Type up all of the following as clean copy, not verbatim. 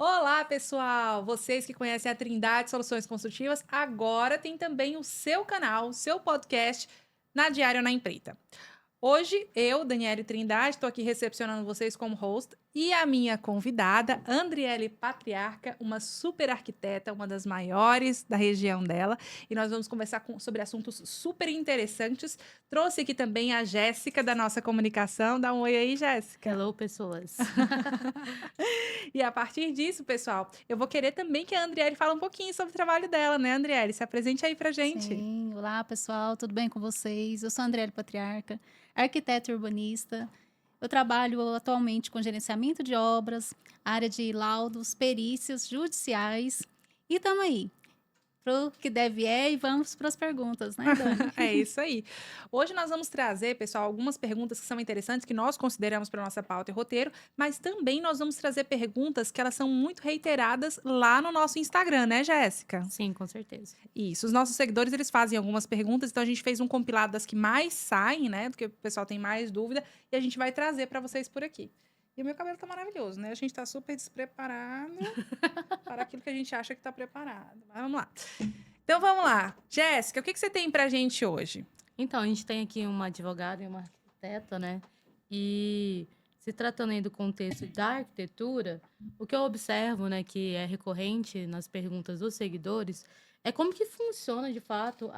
Olá, pessoal! Vocês que conhecem a Trindade Soluções Construtivas, agora tem também o seu canal, o seu podcast na Diário na Empreita. Hoje, eu, Daniele Trindade, estou aqui recepcionando vocês como host e a minha convidada, Andriele Patriarca, uma super arquiteta, uma das maiores da região dela, e nós vamos conversar sobre assuntos super interessantes. Trouxe aqui também a Jéssica, da nossa comunicação. Dá um oi aí, Jéssica. Hello, pessoas. E a partir disso, pessoal, eu vou querer também que a Andriele fale um pouquinho sobre o trabalho dela, né, Andriele? Se apresente aí pra gente. Sim, olá pessoal, tudo bem com vocês? Eu sou a Andriele Patriarca, arquiteta e urbanista. Eu trabalho atualmente com gerenciamento de obras, área de laudos, perícias judiciais e estamos aí, pro que deve e vamos para as perguntas, né, Dani? É isso aí. Hoje nós vamos trazer, pessoal, algumas perguntas que são interessantes, que nós consideramos para nossa pauta e roteiro, mas também nós vamos trazer perguntas que elas são muito reiteradas lá no nosso Instagram, né, Jéssica? Sim, com certeza. Isso, os nossos seguidores, eles fazem algumas perguntas, então a gente fez um compilado das que mais saem, né, do que o pessoal tem mais dúvida, e a gente vai trazer para vocês por aqui. E o meu cabelo tá maravilhoso, né? A gente tá super despreparado para aquilo que a gente acha que tá preparado. Mas vamos lá. Então vamos lá. Jéssica, o que você tem pra gente hoje? Então, a gente tem aqui uma advogada e uma arquiteta, né? E se tratando aí do contexto da arquitetura, o que eu observo, né, que é recorrente nas perguntas dos seguidores, é como que funciona, de fato,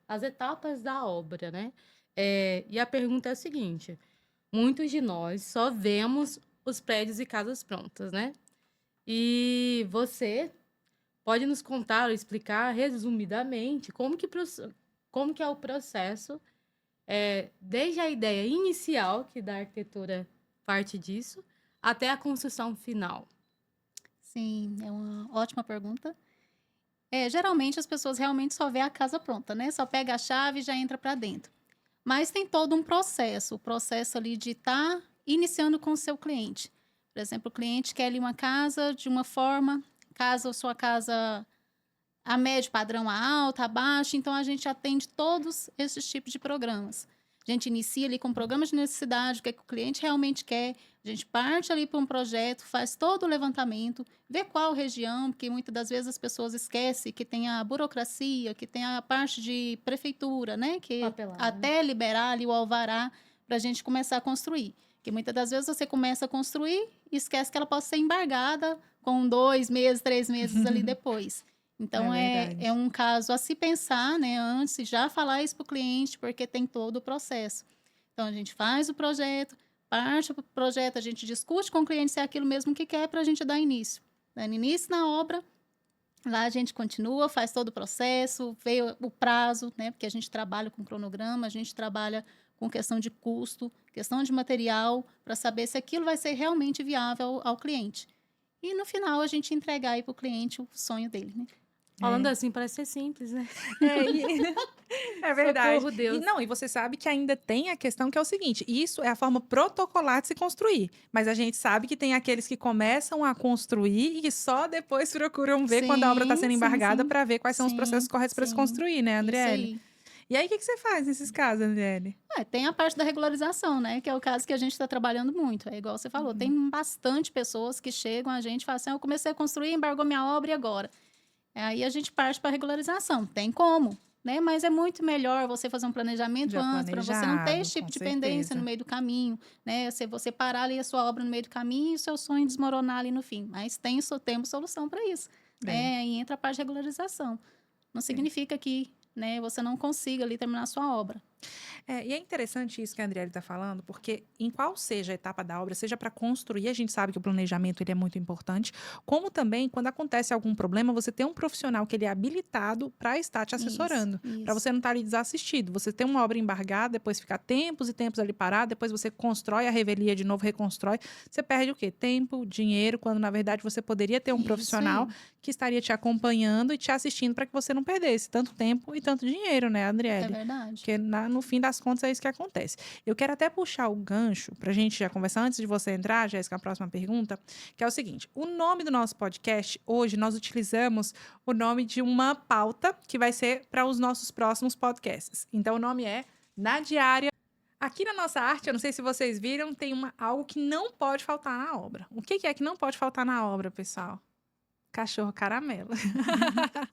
as etapas da obra, né? E a pergunta é a seguinte: muitos de nós só vemos os prédios e casas prontas, né? E você pode nos contar ou explicar resumidamente como que é o processo, desde a ideia inicial, que da arquitetura parte disso, até a construção final. Sim, é uma ótima pergunta. Geralmente as pessoas realmente só vê a casa pronta, né? Só pega a chave e já entra para dentro. Mas tem todo um processo, o processo ali de estar iniciando com o seu cliente. Por exemplo, o cliente quer ali uma casa de uma forma, sua casa a médio padrão, a alta, a baixa, então a gente atende todos esses tipos de programas. A gente inicia ali com programas de necessidade, o que, é que o cliente realmente quer, a gente parte ali para um projeto, faz todo o levantamento, vê qual região, porque muitas das vezes as pessoas esquecem que tem a burocracia, que tem a parte de prefeitura, né? Que Papelada, né? até liberar ali o alvará para a gente começar a construir. Que muitas das vezes você começa a construir e esquece que ela pode ser embargada com 2 meses, 3 meses ali depois. Então, é um caso a se pensar, né, antes, e já falar isso para o cliente, porque tem todo o processo. Então, a gente faz o projeto, parte para o projeto, a gente discute com o cliente se é aquilo mesmo que quer para a gente dar início. Dando início na obra, lá a gente continua, faz todo o processo, vê o prazo, né, porque a gente trabalha com cronograma, a gente trabalha com questão de custo, questão de material, para saber se aquilo vai ser realmente viável ao cliente. E, no final, a gente entregar aí para o cliente o sonho dele, né? Falando assim, parece ser simples, né? É, é verdade. Socorro, Deus. E você sabe que ainda tem a questão que é o seguinte: isso é a forma protocolar de se construir. Mas a gente sabe que tem aqueles que começam a construir e que só depois procuram ver quando a obra está sendo embargada para ver quais são os processos corretos para se construir, né, Isso Andriele? aí. E aí, o que você faz nesses casos, Andriele? Tem a parte da regularização, né? Que é o caso que a gente está trabalhando muito. É igual você falou, tem bastante pessoas que chegam a gente e falam assim: eu comecei a construir, embargou minha obra e agora? Aí a gente parte para a regularização. Tem como, né? Mas é muito melhor você fazer um planejamento Já antes, para você não ter planejado, esse tipo com de pendência certeza. no meio do caminho, né? Se você parar ali a sua obra no meio do caminho e o seu sonho desmoronar ali no fim. Mas temos solução para isso, né? E entra a parte de regularização. Não significa que, né, você não consiga ali terminar a sua obra. E é interessante isso que a Andriele está falando, porque em qual seja a etapa da obra, seja para construir, a gente sabe que o planejamento ele é muito importante, como também quando acontece algum problema, você tem um profissional que ele é habilitado para estar te assessorando, para Isso. você não estar ali desassistido. Você tem uma obra embargada, depois ficar tempos e tempos ali parado, depois você constrói a revelia de novo, reconstrói, você perde o quê? Tempo, dinheiro, quando na verdade você poderia ter um Isso profissional aí. que estaria te acompanhando e te assistindo para que você não perdesse tanto tempo e tanto dinheiro, né, É Andriele? verdade. Porque no fim das contas é isso que acontece. Eu quero até puxar o gancho para a gente já conversar antes de você entrar, Jéssica, a próxima pergunta, que é o seguinte: o nome do nosso podcast, hoje nós utilizamos o nome de uma pauta que vai ser para os nossos próximos podcasts. Então o nome é Na Diária. Aqui na nossa arte, eu não sei se vocês viram, tem algo que não pode faltar na obra. O que é que não pode faltar na obra, pessoal? Cachorro caramelo.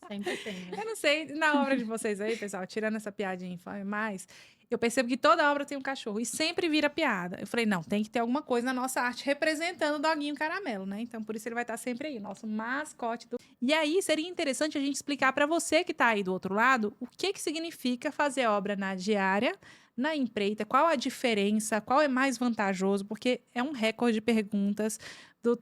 Sempre tem, né? Eu não sei, na obra de vocês aí, pessoal, tirando essa piadinha infame, mas eu percebo que toda obra tem um cachorro e sempre vira piada. Eu falei, não, tem que ter alguma coisa na nossa arte representando o doguinho caramelo, né? Então, por isso ele vai estar sempre aí, o nosso mascote. E aí, seria interessante a gente explicar para você que está aí do outro lado o que significa fazer obra na diária, na empreita, qual a diferença, qual é mais vantajoso, porque é um recorde de perguntas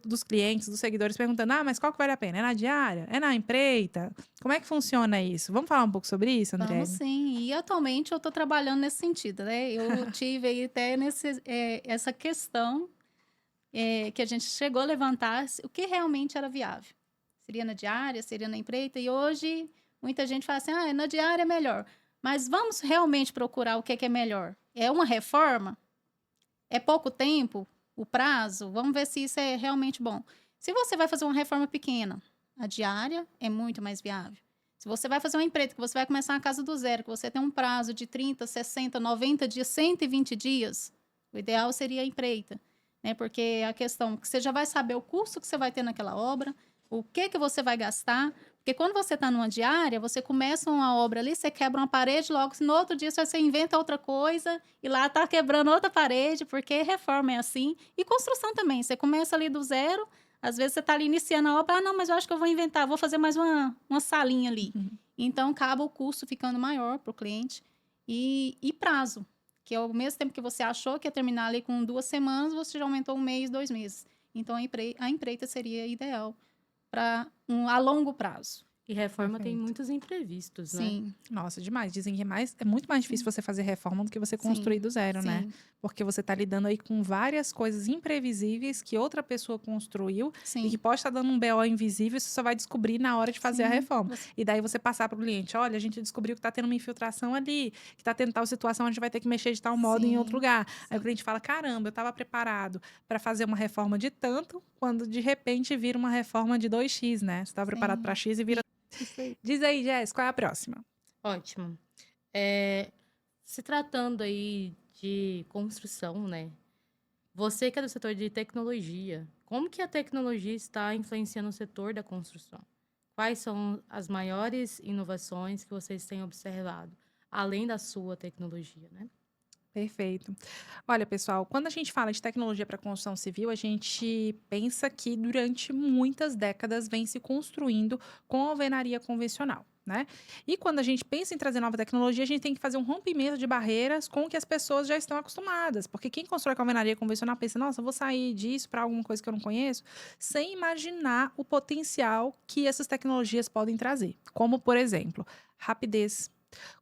dos clientes, dos seguidores, perguntando, mas qual que vale a pena? É na diária? É na empreita? Como é que funciona isso? Vamos falar um pouco sobre isso, André? Vamos sim. E atualmente eu estou trabalhando nesse sentido, né? Eu tive aí até essa questão que a gente chegou a levantar, o que realmente era viável. Seria na diária, seria na empreita, e hoje muita gente fala assim, na diária é melhor. Mas vamos realmente procurar o que é melhor. É uma reforma? É pouco tempo? O prazo? Vamos ver se isso é realmente bom. Se você vai fazer uma reforma pequena, a diária é muito mais viável. Se você vai fazer uma empreita, que você vai começar uma casa do zero, que você tem um prazo de 30, 60, 90 dias, 120 dias, o ideal seria a empreita, né? Porque a questão que você já vai saber o custo que você vai ter naquela obra, o que você vai gastar. Porque quando você está numa diária, você começa uma obra ali, você quebra uma parede, logo no outro dia você inventa outra coisa e lá está quebrando outra parede, porque reforma é assim. E construção também, você começa ali do zero, às vezes você está ali iniciando a obra, não, mas eu acho que eu vou inventar, vou fazer mais uma salinha ali. Então, acaba o custo ficando maior para o cliente. E prazo, que é ao mesmo tempo que você achou que ia terminar ali com 2 semanas, você já aumentou 1 mês, 2 meses. Então, a empreita seria ideal para a longo prazo. E reforma tem Perfeito. muitos imprevistos, né? Sim, Nossa, demais. Dizem que é muito mais difícil você fazer reforma do que você construir do zero, né? sim, Porque você está lidando aí com várias coisas imprevisíveis que outra pessoa construiu e sim. que pode estar dando um BO invisível e você só vai descobrir na hora de fazer a Sim, reforma. E daí você passar para o cliente, olha, a gente descobriu que está tendo uma infiltração ali, que está tendo tal situação, a gente vai ter que mexer de tal modo em outro Sim, lugar. Aí o sim. cliente fala, caramba, eu estava preparado para fazer uma reforma de tanto, quando de repente vira uma reforma de 2x, né? Você estava preparado para X e vira... Isso aí. Diz aí, Jess, qual é a próxima? Ótimo. Se tratando aí de construção, né? Você que é do setor de tecnologia, como que a tecnologia está influenciando o setor da construção? Quais são as maiores inovações que vocês têm observado, além da sua tecnologia, né? Perfeito. Olha, pessoal, quando a gente fala de tecnologia para construção civil, a gente pensa que durante muitas décadas vem se construindo com a alvenaria convencional, né? E quando a gente pensa em trazer nova tecnologia, a gente tem que fazer um rompimento de barreiras com o que as pessoas já estão acostumadas. Porque quem constrói com a alvenaria convencional pensa, nossa, eu vou sair disso para alguma coisa que eu não conheço, sem imaginar o potencial que essas tecnologias podem trazer. Como, por exemplo, rapidez,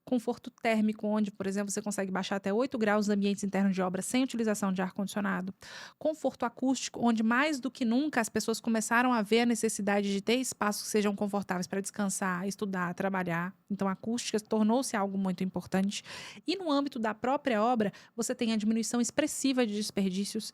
conforto térmico, onde, por exemplo, você consegue baixar até 8 graus os ambientes internos de obra sem utilização de ar-condicionado. Conforto acústico, onde mais do que nunca as pessoas começaram a ver a necessidade de ter espaços que sejam confortáveis para descansar, estudar, trabalhar. Então, a acústica tornou-se algo muito importante. E no âmbito da própria obra, você tem a diminuição expressiva de desperdícios,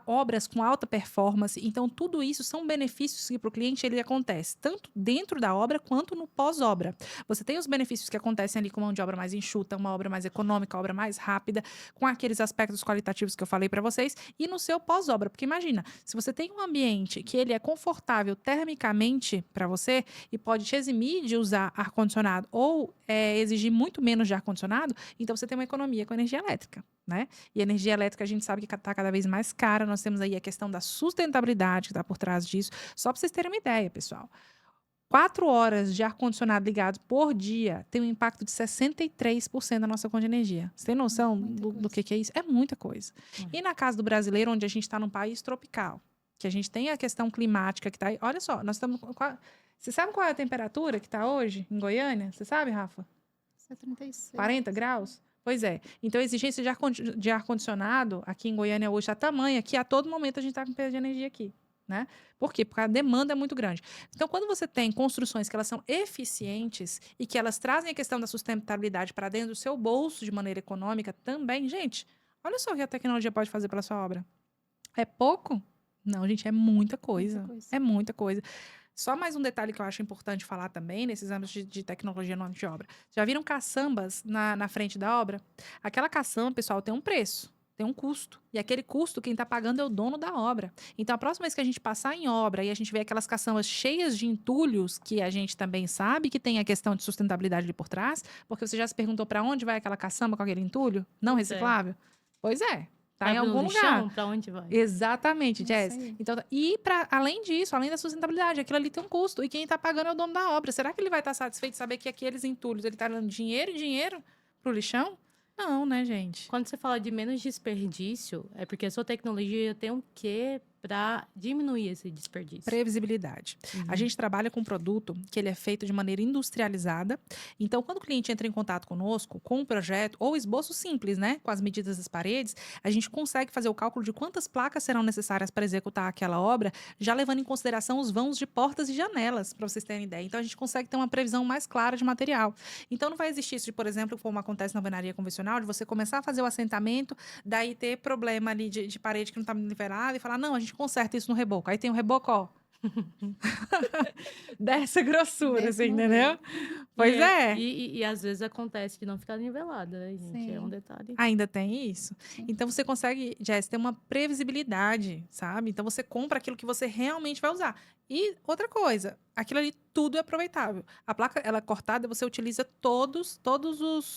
obras com alta performance. Então, tudo isso são benefícios que para o cliente ele acontece, tanto dentro da obra quanto no pós-obra. Você tem os benefícios que acontecem ali com mão de obra mais enxuta, uma obra mais econômica, uma obra mais rápida, com aqueles aspectos qualitativos que eu falei para vocês, e no seu pós-obra. Porque imagina, se você tem um ambiente que ele é confortável termicamente para você e pode te eximir de usar ar-condicionado ou exigir muito menos de ar-condicionado, então você tem uma economia com energia elétrica, né? E a energia elétrica a gente sabe que está cada vez mais cara. Nós temos aí a questão da sustentabilidade que está por trás disso. Só para vocês terem uma ideia, pessoal. 4 horas de ar-condicionado ligado por dia tem um impacto de 63% da nossa conta de energia. Você tem noção do que é isso? É muita coisa. E na casa do brasileiro, onde a gente está num país tropical, que a gente tem a questão climática que está aí. Olha só, nós estamos... Você sabe qual é a temperatura que está hoje em Goiânia? Você sabe, Rafa? 36. 40 graus? Pois é. Então, a exigência de ar-condicionado aqui em Goiânia hoje está tamanha que a todo momento a gente está com perda de energia aqui, né? Por quê? Porque a demanda é muito grande. Então, quando você tem construções que elas são eficientes e que elas trazem a questão da sustentabilidade para dentro do seu bolso de maneira econômica também, gente, olha só o que a tecnologia pode fazer pela sua obra. É pouco? Não, gente, é muita coisa. É muita coisa. Só mais um detalhe que eu acho importante falar também, nesses âmbitos de tecnologia no âmbito de obra. Já viram caçambas na frente da obra? Aquela caçamba, pessoal, tem um preço, tem um custo. E aquele custo, quem está pagando é o dono da obra. Então, a próxima vez que a gente passar em obra e a gente vê aquelas caçambas cheias de entulhos, que a gente também sabe que tem a questão de sustentabilidade ali por trás, porque você já se perguntou para onde vai aquela caçamba com aquele entulho não Pois é. reciclável? Pois é. Tá Vai em pro algum lixão, lugar. pra onde vai? Exatamente, Isso Jess. aí. Então, e além disso, além da sustentabilidade, aquilo ali tem um custo. E quem está pagando é o dono da obra. Será que ele vai estar satisfeito de saber que aqueles entulhos ele está dando dinheiro e dinheiro pro lixão? Não, né, gente? Quando você fala de menos desperdício, é porque a sua tecnologia tem o quê para diminuir esse desperdício? Previsibilidade. A gente trabalha com um produto que ele é feito de maneira industrializada. Então, quando o cliente entra em contato conosco, com o projeto, ou esboço simples, né, com as medidas das paredes, a gente consegue fazer o cálculo de quantas placas serão necessárias para executar aquela obra, já levando em consideração os vãos de portas e janelas, para vocês terem ideia. Então, a gente consegue ter uma previsão mais clara de material. Então, não vai existir isso de, por exemplo, como acontece na alvenaria convencional, de você começar a fazer o assentamento, daí ter problema ali de parede que não está nivelada e falar, não, a gente conserta isso no reboco. Aí tem o reboco, ó. Dessa grossura, Desse assim, modelo. entendeu? Pois é. E às vezes acontece de não ficar nivelada, né, gente? É um Sim. detalhe. Ainda tem isso. Sim. Então você consegue, Jess, ter uma previsibilidade, sabe? Então você compra aquilo que você realmente vai usar. E outra coisa, aquilo ali tudo é aproveitável. A placa, ela é cortada, você utiliza todos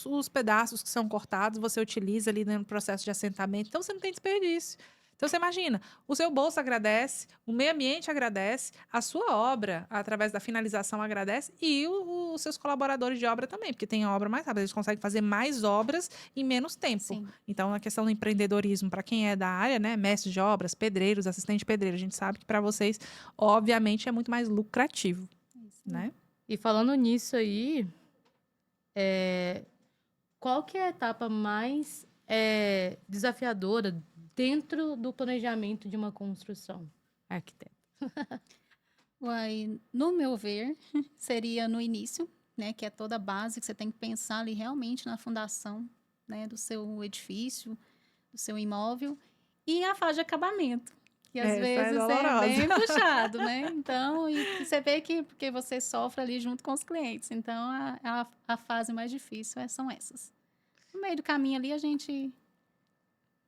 os pedaços que são cortados, você utiliza ali no processo de assentamento. Então você não tem desperdício. Então você imagina, o seu bolso agradece, o meio ambiente agradece, a sua obra, através da finalização, agradece, e os seus colaboradores de obra também, porque tem a obra mais rápida, eles conseguem fazer mais obras em menos tempo. Sim. Então, a questão do empreendedorismo, para quem é da área, né, mestre de obras, pedreiros, assistente de pedreiro, a gente sabe que para vocês, obviamente, é muito mais lucrativo, Isso. né? E falando nisso aí, qual que é a etapa mais desafiadora dentro do planejamento de uma construção, arquiteto? Uai, no meu ver, seria no início, né? Que é toda a base que você tem que pensar ali realmente na fundação, né? Do seu edifício, do seu imóvel. E a fase de acabamento. Que às Essa é vezes é dolorosa. bem puxado, né? Então, e você vê que porque você sofre ali junto com os clientes. Então, a fase mais difícil são essas. No meio do caminho ali, a gente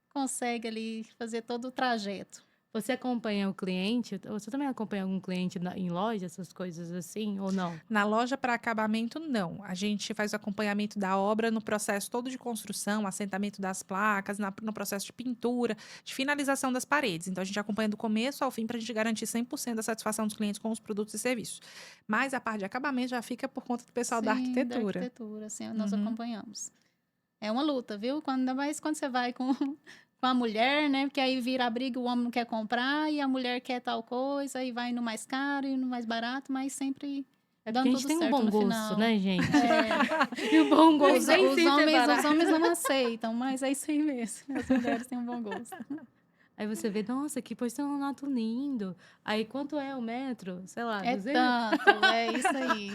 consegue ali fazer todo o trajeto. Você acompanha o cliente? Você também acompanha algum cliente em loja, essas coisas assim, ou não? Na loja para acabamento, não. A gente faz o acompanhamento da obra no processo todo de construção, assentamento das placas, no processo de pintura, de finalização das paredes. Então, a gente acompanha do começo ao fim para a gente garantir 100% da satisfação dos clientes com os produtos e serviços. Mas a parte de acabamento já fica por conta do pessoal da Sim, arquitetura. Da arquitetura, assim, nós Uhum. acompanhamos. É uma luta, viu? Ainda mais quando você vai com a mulher, né? Porque aí vira a briga, o homem não quer comprar e a mulher quer tal coisa, aí vai no mais caro e no mais barato, mas sempre Porque dando a gente tudo tem um certo bom no gosto, final. né, gente? É, E o bom gosto os, nem os sempre é homens, barato. os homens não aceitam, mas é isso aí mesmo. As mulheres têm um bom gosto. Aí você vê, nossa, que porcelanato lindo. Aí quanto é o metro? Sei lá, É 200? tanto, é isso aí.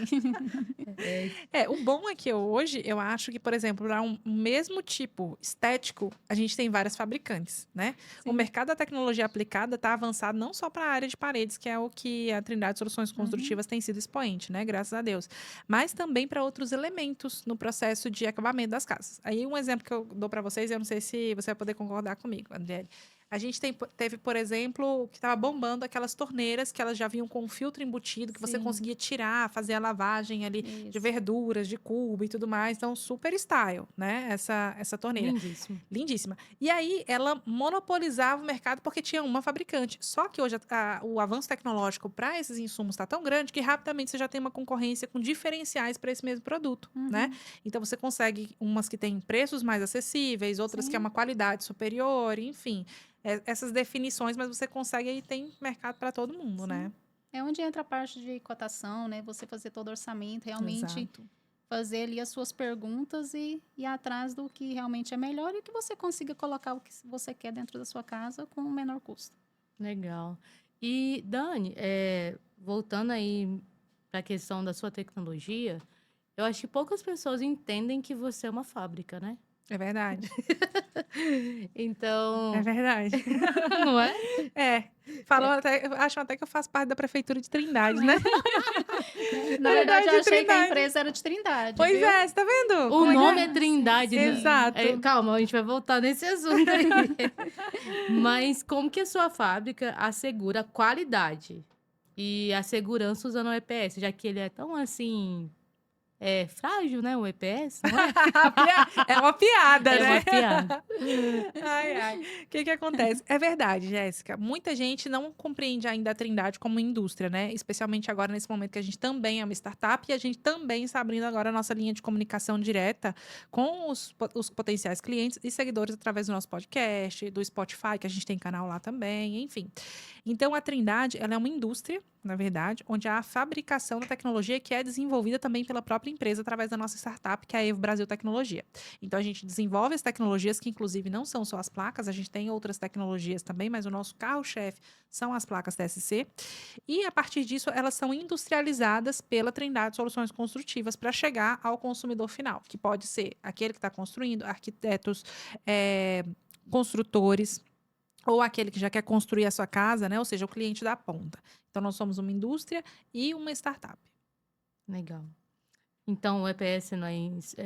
O bom é que hoje, eu acho que, por exemplo, para um mesmo tipo estético, a gente tem várias fabricantes, né? O Sim. mercado da tecnologia aplicada está avançado não só para a área de paredes, que é o que a Trindade Soluções Construtivas tem sido expoente, né? Graças a Deus. Mas também para outros elementos no processo de acabamento das casas. Aí um exemplo que eu dou para vocês, eu não sei se você vai poder concordar comigo, Andriele. A gente teve, por exemplo, que estava bombando aquelas torneiras que elas já vinham com um filtro embutido, que você Sim. conseguia tirar, fazer a lavagem ali de Isso. verduras, de cubo e tudo mais. Então, super style, né? Essa torneira. Lindíssimo. Lindíssima. E aí, ela monopolizava o mercado porque tinha uma fabricante. Só que hoje o avanço tecnológico para esses insumos está tão grande que rapidamente você já tem uma concorrência com diferenciais para esse mesmo produto, né? Então, você consegue umas que têm preços mais acessíveis, outras que é Sim. uma qualidade superior, enfim. Essas definições, mas você consegue aí, tem mercado para todo mundo, né? É onde entra a parte de cotação, né? Você fazer todo o orçamento, realmente Exato. fazer ali as suas perguntas e ir atrás do que realmente é melhor e que você consiga colocar o que você quer dentro da sua casa com o menor custo. Legal. E, Dani, voltando aí para a questão da sua tecnologia, eu acho que poucas pessoas entendem que você é uma fábrica, né? É verdade. Então, É verdade. não é? É. Acham até que eu faço parte da prefeitura de Trindade, né? Na verdade, eu de achei que a Trindade. empresa era de Trindade, Pois viu? é, você tá vendo? O Como é que nome é? é Trindade, né? Exato. Calma, a gente vai voltar nesse assunto aí. Mas como que a sua fábrica assegura a qualidade e a segurança usando o EPS, já que ele é tão assim, frágil, né? O EPS, não é? É uma piada, É né? uma piada. Ai, ai. O que que acontece? É verdade, Jéssica. Muita gente não compreende ainda a Trindade como indústria, né? Especialmente agora, nesse momento que a gente também é uma startup e a gente também está abrindo agora a nossa linha de comunicação direta com os potenciais clientes e seguidores através do nosso podcast, do Spotify, que a gente tem canal lá também, enfim. Então, a Trindade, ela é uma indústria, na verdade, onde há a fabricação da tecnologia que é desenvolvida também pela própria empresa através da nossa startup, que é a Evo Brasil Tecnologia. Então, a gente desenvolve as tecnologias que, inclusive, não são só as placas, a gente tem outras tecnologias também, mas o nosso carro-chefe são as placas TSC. E, a partir disso, elas são industrializadas pela Trindade Soluções Construtivas para chegar ao consumidor final, que pode ser aquele que está construindo, arquitetos, construtores, ou aquele que já quer construir a sua casa, né? Ou seja, o cliente da ponta. Então, nós somos uma indústria e uma startup. Legal. Então, o EPS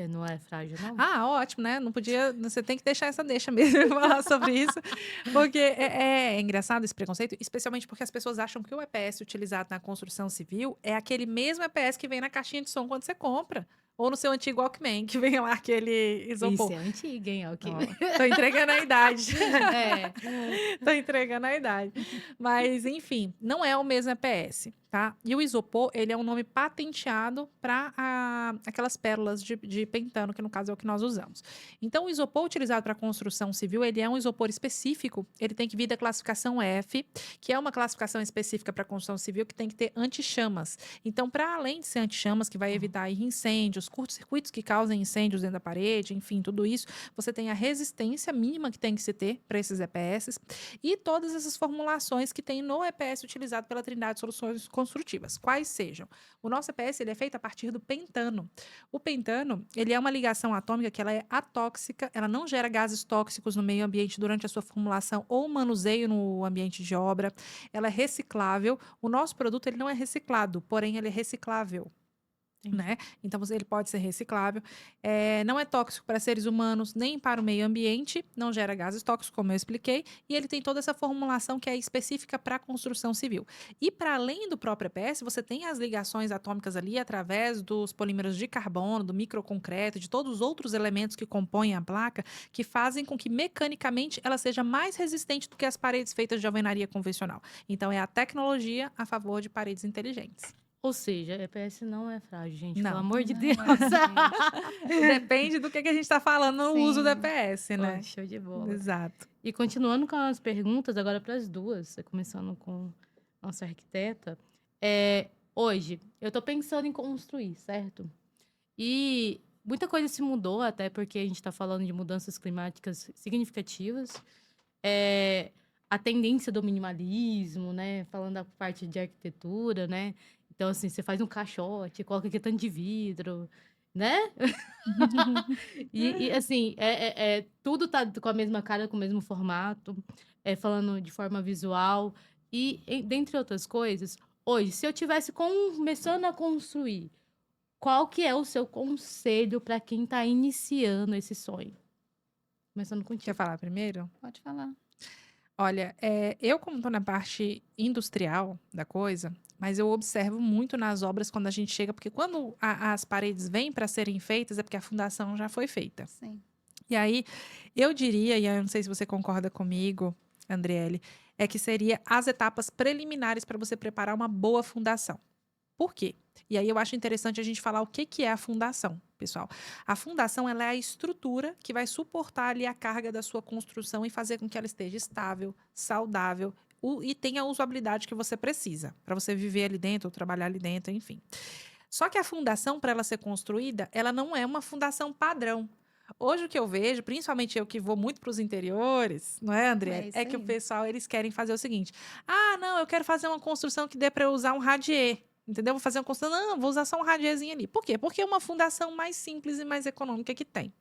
não é frágil, não? Ah, ótimo, né? Não podia. Você tem que deixar essa deixa mesmo falar sobre isso. Porque é engraçado esse preconceito, especialmente porque as pessoas acham que o EPS utilizado na construção civil é aquele mesmo EPS que vem na caixinha de som quando você compra. Ou no seu antigo Walkman, que vem lá aquele isopor. Isso é antigo, hein? Ok. Ó, tô entregando a idade. É. Tô entregando a idade. Mas, enfim, não é o mesmo EPS, tá? E o isopor, ele é um nome patenteado para aquelas pérolas de pentano, que no caso é o que nós usamos. Então, o isopor utilizado para construção civil, ele é um isopor específico, ele tem que vir da classificação F, que é uma classificação específica para construção civil que tem que ter anti-chamas. Então, para além de ser anti-chamas, que vai evitar aí incêndios, curtos-circuitos que causem incêndios dentro da parede, enfim, tudo isso, você tem a resistência mínima que tem que se ter para esses EPS e todas essas formulações que tem no EPS utilizado pela Trindade Soluções Construtivas. Quais sejam? O nosso EPS ele é feito a partir do pentano. O pentano, ele é uma ligação atômica que ela é atóxica, ela não gera gases tóxicos no meio ambiente durante a sua formulação ou manuseio no ambiente de obra. Ela é reciclável. O nosso produto ele não é reciclado, porém ele é reciclável. Né? Então, ele pode ser reciclável. Não é tóxico para seres humanos, nem para o meio ambiente. Não gera gases tóxicos, como eu expliquei. E ele tem toda essa formulação que é específica para a construção civil. E, para além do próprio EPS, você tem as ligações atômicas ali através dos polímeros de carbono, do microconcreto, de todos os outros elementos que compõem a placa, que fazem com que, mecanicamente, ela seja mais resistente do que as paredes feitas de alvenaria convencional. Então, é a tecnologia a favor de paredes inteligentes. Ou seja, EPS não é frágil, gente. Não. Pelo amor de Não, Deus. Depende do que a gente está falando no Sim. uso do EPS, né? Oh, show de bola. Exato. E continuando com as perguntas, agora para as duas, começando com a nossa arquiteta. Hoje, eu estou pensando em construir, certo? E muita coisa se mudou, até porque a gente está falando de mudanças climáticas significativas. A tendência do minimalismo, né? Falando da parte de arquitetura, né? Então, assim, você faz um caixote, coloca aqui tanto de vidro, né? E assim, tudo tá com a mesma cara, com o mesmo formato, falando de forma visual. Dentre outras coisas, hoje, se eu tivesse começando a construir, qual que é o seu conselho para quem está iniciando esse sonho? Começando contigo. Quer falar primeiro? Pode falar. Olha, eu como estou na parte industrial da coisa, mas eu observo muito nas obras quando a gente chega, porque quando as paredes vêm para serem feitas, é porque a fundação já foi feita. Sim. E aí, eu diria, e eu não sei se você concorda comigo, Andriele, é que seria as etapas preliminares para você preparar uma boa fundação. Por quê? E aí eu acho interessante a gente falar o que é a fundação, pessoal. A fundação ela é a estrutura que vai suportar ali a carga da sua construção e fazer com que ela esteja estável, saudável e tenha a usabilidade que você precisa para você viver ali dentro, ou trabalhar ali dentro, enfim. Só que a fundação, para ela ser construída, ela não é uma fundação padrão. Hoje o que eu vejo, principalmente eu que vou muito para os interiores, não é, André? isso É que o aí. pessoal, eles querem fazer o seguinte: ah, não, eu quero fazer uma construção que dê para eu usar um radier. Entendeu? Vou fazer uma construção, não, vou usar só um radierzinho ali. Por quê? Porque é uma fundação mais simples e mais econômica que tem.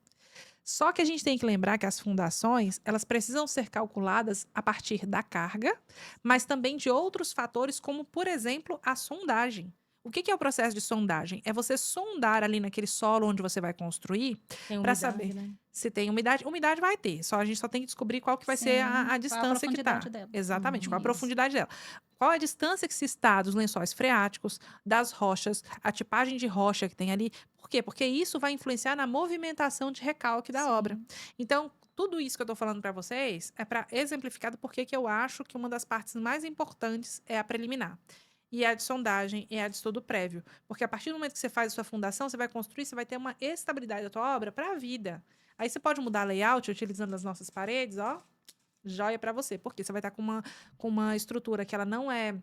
Só que a gente tem que lembrar que as fundações, elas precisam ser calculadas a partir da carga, mas também de outros fatores, como, por exemplo, a sondagem. O que é o processo de sondagem? É você sondar ali naquele solo onde você vai construir Tem para umidade, saber né? se tem umidade. Umidade vai ter, a gente só tem que descobrir qual que vai ser Sim, a qual a distância que está. profundidade dela. Exatamente, qual a Isso. profundidade dela. Qual a distância que se está dos lençóis freáticos, das rochas, a tipagem de rocha que tem ali. Por quê? Porque isso vai influenciar na movimentação de recalque da obra. Sim. Então, tudo isso que eu estou falando para vocês é para exemplificar do porquê que eu acho que uma das partes mais importantes é a preliminar. E a de sondagem e a de estudo prévio. Porque a partir do momento que você faz a sua fundação, você vai construir, você vai ter uma estabilidade da tua obra para a vida. Aí você pode mudar layout utilizando as nossas paredes, ó. Joia para você. Porque você vai estar com uma estrutura que ela não é.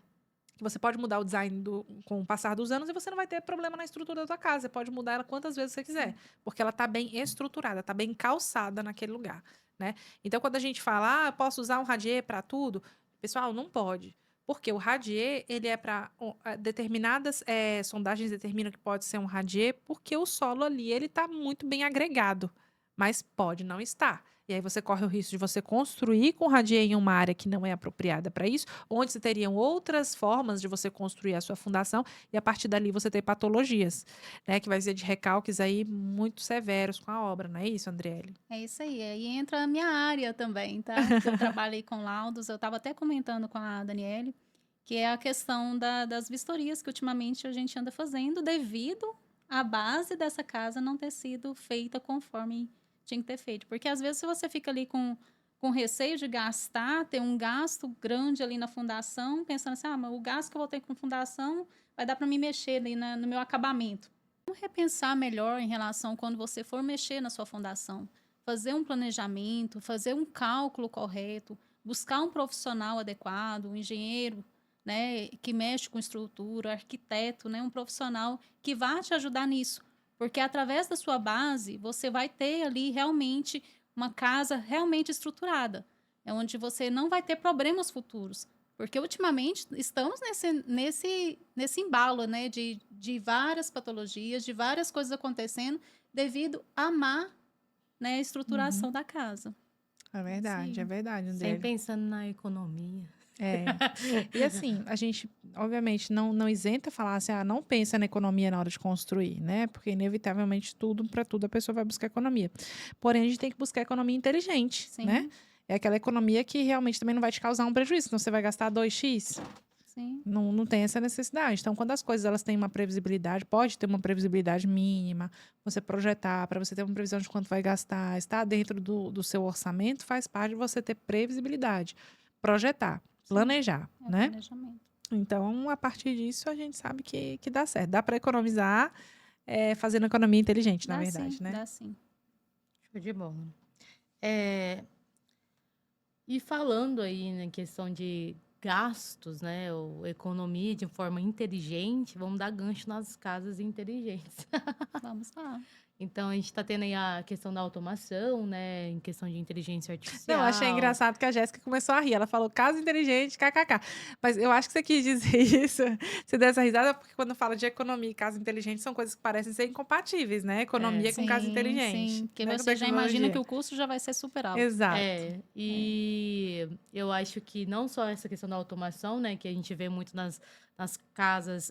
Que você pode mudar o design com o passar dos anos e você não vai ter problema na estrutura da tua casa. Você pode mudar ela quantas vezes você quiser. Porque ela está bem estruturada, está bem calçada naquele lugar. Né? Então, quando a gente fala, eu posso usar um radier para tudo, pessoal, não pode. Porque o radier, ele é para determinadas sondagens determinam que pode ser um radier, porque o solo ali, ele está muito bem agregado, mas pode não estar. E aí você corre o risco de você construir com radier em uma área que não é apropriada para isso, onde você teriam outras formas de você construir a sua fundação, e a partir dali você ter patologias, né, que vai ser de recalques aí muito severos com a obra, não é isso, Andriele? É isso aí. Aí entra a minha área também, tá? Que eu trabalhei com laudos. Eu estava até comentando com a Daniele, que é a questão das vistorias que ultimamente a gente anda fazendo devido à base dessa casa não ter sido feita conforme tinha que ter feito. Porque às vezes se você fica ali com receio de gastar, ter um gasto grande ali na fundação, pensando assim, mas o gasto que eu vou ter com fundação vai dar para me mexer ali no meu acabamento. Vamos repensar melhor em relação quando você for mexer na sua fundação. Fazer um planejamento, fazer um cálculo correto, buscar um profissional adequado, um engenheiro, né, que mexe com estrutura, arquiteto, né, um profissional que vai te ajudar nisso. Porque através da sua base, você vai ter ali realmente uma casa realmente estruturada. É onde você não vai ter problemas futuros. Porque ultimamente estamos nesse embalo, né, de várias patologias, de várias coisas acontecendo devido à má, né, estruturação da casa. É verdade, Sim. é verdade, Sempre Andriele. pensando na economia. É. E assim, a gente, obviamente, não isenta falar assim, não pensa na economia na hora de construir, né? Porque, inevitavelmente, para tudo a pessoa vai buscar economia. Porém, a gente tem que buscar economia inteligente, Sim. né? É aquela economia que realmente também não vai te causar um prejuízo, senão você vai gastar 2x. Sim. Não tem essa necessidade. Então, quando as coisas elas têm uma previsibilidade, pode ter uma previsibilidade mínima, você projetar, para você ter uma previsão de quanto vai gastar, estar dentro do seu orçamento, faz parte de você ter previsibilidade. Projetar, planejar, É né? planejamento. Então, a partir disso, a gente sabe que dá certo. Dá para economizar fazendo economia inteligente, na Dá verdade, sim, né? dá sim. Show de bola. E falando aí na questão de gastos, né, ou economia de forma inteligente, vamos dar gancho nas casas inteligentes. Vamos lá. Então, a gente está tendo aí a questão da automação, né, em questão de inteligência artificial. Não, achei engraçado que a Jéssica começou a rir. Ela falou casa inteligente, kkk. Mas eu acho que você quis dizer isso. Você deu essa risada porque quando fala de economia e casa inteligente, são coisas que parecem ser incompatíveis, né? Economia com casa inteligente. Sim, porque né? Com você já imagina tecnologia. que o custo já vai ser super alto. Exato. E eu acho que não só essa questão da automação, né, que a gente vê muito nas casas,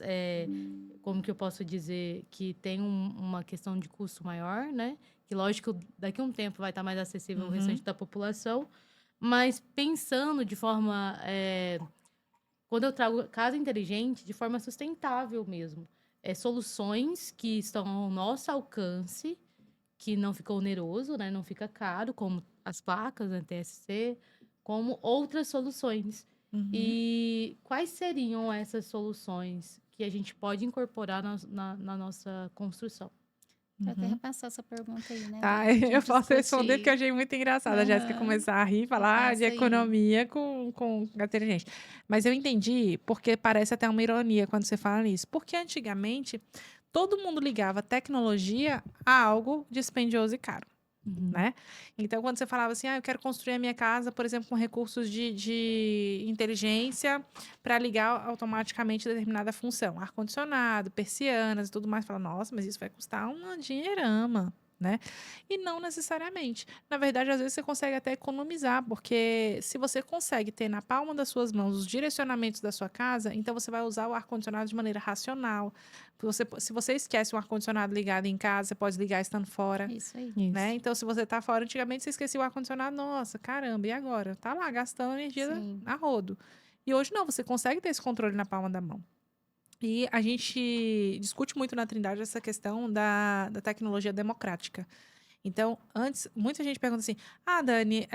como que eu posso dizer, que tem uma questão de custo maior, né? Que lógico, daqui a um tempo vai estar mais acessível ao restante da população. Mas pensando de forma... quando eu trago casa inteligente, de forma sustentável mesmo. Soluções que estão ao nosso alcance, que não fica oneroso, né? Não fica caro, como as placas, né, TSC, como outras soluções. E quais seriam essas soluções que a gente pode incorporar na nossa construção? Vou até repassar essa pergunta aí, né? Tá, pra gente eu posso responder discutir. porque eu achei muito engraçado a Jéssica começar a rir e falar de Repassa aí. economia com inteligente. Mas eu entendi porque parece até uma ironia quando você fala isso. Porque antigamente todo mundo ligava tecnologia a algo dispendioso e caro. Né? Então, quando você falava assim, eu quero construir a minha casa, por exemplo, com recursos de inteligência para ligar automaticamente determinada função, ar-condicionado, persianas e tudo mais, fala, nossa, mas isso vai custar uma dinheirama. né? E não necessariamente. Na verdade, às vezes você consegue até economizar, porque se você consegue ter na palma das suas mãos os direcionamentos da sua casa, então você vai usar o ar-condicionado de maneira racional. Se você esquece um ar-condicionado ligado em casa, você pode ligar estando fora, Isso aí. né? Então, se você tá fora, antigamente você esquecia o ar-condicionado, nossa, caramba, e agora? Tá lá, gastando energia Sim. a rodo. E hoje não, você consegue ter esse controle na palma da mão. E a gente discute muito na Trindade essa questão da tecnologia democrática. Então, antes, muita gente pergunta assim: ah, Dani,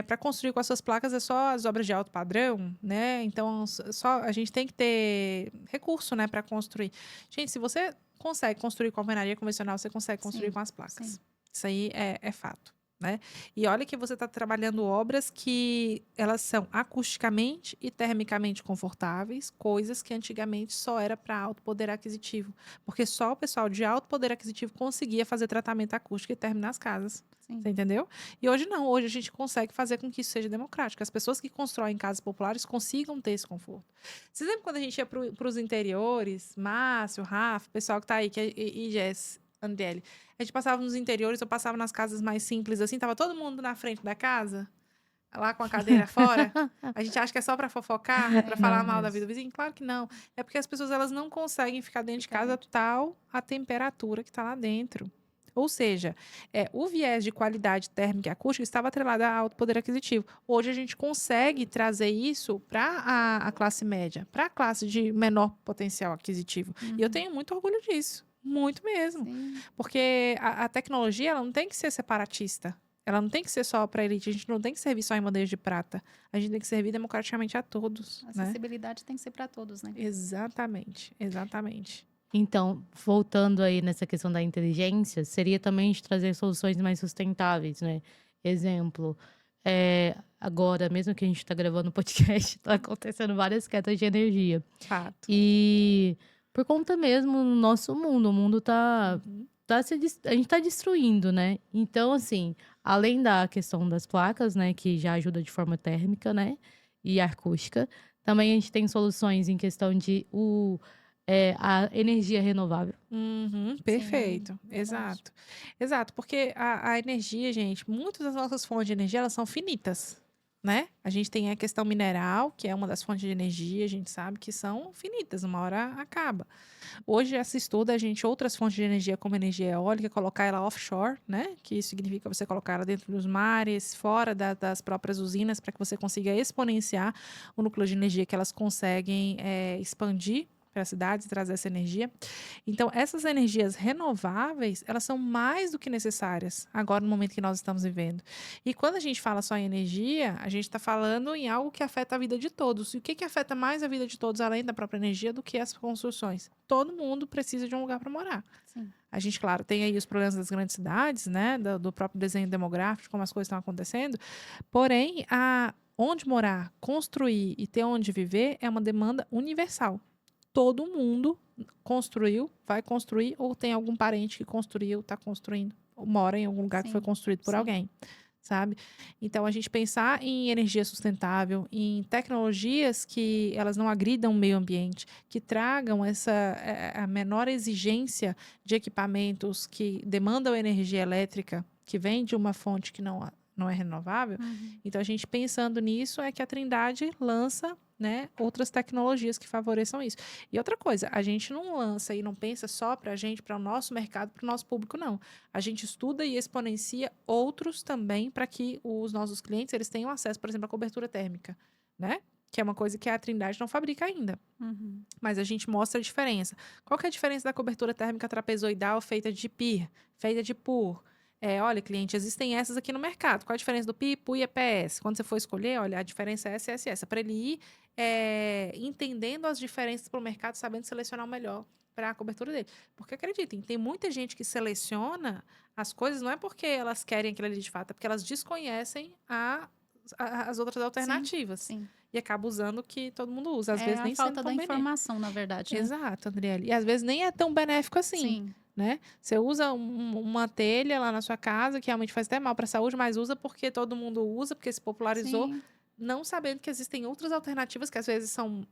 para construir com as suas placas é só as obras de alto padrão, né? Então, só a gente tem que ter recurso, né, para construir. Gente, se você consegue construir com alvenaria convencional, você consegue construir Sim, com as placas. sim. Isso aí é fato. Né? E olha que você está trabalhando obras que elas são acusticamente e termicamente confortáveis, coisas que antigamente só era para alto poder aquisitivo, porque só o pessoal de alto poder aquisitivo conseguia fazer tratamento acústico e térmico nas casas. Sim. Você entendeu? E hoje não, hoje a gente consegue fazer com que isso seja democrático. As pessoas que constroem casas populares consigam ter esse conforto. Vocês lembram quando a gente ia para os interiores, Márcio, Rafa, o pessoal que está aí, e Jess, Andriele, a gente passava nos interiores, eu passava nas casas mais simples, assim, tava todo mundo na frente da casa, lá com a cadeira fora. A gente acha que é só para fofocar, para falar mal da vida do vizinho? Claro que não. É porque as pessoas, elas não conseguem ficar dentro de casa tal a temperatura que tá lá dentro. Ou seja, o viés de qualidade térmica e acústica estava atrelado a alto poder aquisitivo. Hoje a gente consegue trazer isso para a classe média, para a classe de menor potencial aquisitivo. E eu tenho muito orgulho disso. Muito mesmo. Sim. Porque a tecnologia, ela não tem que ser separatista. Ela não tem que ser só para a elite. A gente não tem que servir só em bandeja de prata. A gente tem que servir democraticamente a todos. A acessibilidade tem que ser para todos, né? Exatamente. Exatamente. Então, voltando aí nessa questão da inteligência, seria também a gente trazer soluções mais sustentáveis, né? Exemplo, agora, mesmo que a gente está gravando o podcast, está acontecendo várias quedas de energia. Fato. E por conta mesmo do nosso mundo, o mundo a gente está destruindo, né? Então, assim, além da questão das placas, né, que já ajuda de forma térmica, né, e acústica, também a gente tem soluções em questão de a energia renovável. Perfeito. Sim, Exato. Exato, porque a energia, gente, muitas das nossas fontes de energia, elas são finitas, né? A gente tem a questão mineral, que é uma das fontes de energia, a gente sabe que são finitas, uma hora acaba. Hoje já se estuda, outras fontes de energia, como energia eólica, colocar ela offshore, né? Que significa você colocar ela dentro dos mares, fora das próprias usinas, para que você consiga exponenciar o núcleo de energia que elas conseguem expandir para as cidades e trazer essa energia. Então, essas energias renováveis, elas são mais do que necessárias agora no momento que nós estamos vivendo. E quando a gente fala só em energia, a gente está falando em algo que afeta a vida de todos. E o que afeta mais a vida de todos, além da própria energia, do que as construções? Todo mundo precisa de um lugar para morar. Sim. A gente, claro, tem aí os problemas das grandes cidades, né? Do próprio desenho demográfico, como as coisas estão acontecendo. Porém, onde morar, construir e ter onde viver é uma demanda universal. Todo mundo construiu, vai construir, ou tem algum parente que construiu, está construindo, ou mora em algum lugar que foi construído por alguém, sabe? Então, a gente pensar em energia sustentável, em tecnologias que elas não agridam o meio ambiente, que tragam a menor exigência de equipamentos que demandam energia elétrica, que vem de uma fonte que não é renovável. Então, a gente pensando nisso é que a Trindade lança, né, outras tecnologias que favoreçam isso. E outra coisa, a gente não lança e não pensa só para a gente, para o nosso mercado, para o nosso público, não. A gente estuda e exponencia outros também para que os nossos clientes eles tenham acesso, por exemplo, à cobertura térmica, né? Que é uma coisa que a Trindade não fabrica ainda. Mas a gente mostra a diferença. Qual que é a diferença da cobertura térmica trapezoidal feita de PIR, feita de PUR? Olha, cliente, existem essas aqui no mercado. Qual a diferença do PI, PU e EPS? Quando você for escolher, olha, a diferença é essa, essa e essa. Para ele ir entendendo as diferenças para o mercado, sabendo selecionar o melhor para a cobertura dele. Porque acreditem, tem muita gente que seleciona as coisas, não é porque elas querem aquilo ali de fato, é porque elas desconhecem as outras alternativas. Sim. E acaba usando o que todo mundo usa. Às vezes nem falta sendo da tão informação, na verdade. Né? Exato, Andriele. E às vezes nem é tão benéfico assim. Sim. Né? Você usa uma telha lá na sua casa, que realmente faz até mal para a saúde, mas usa porque todo mundo usa, porque se popularizou, não sabendo que existem outras alternativas que às vezes são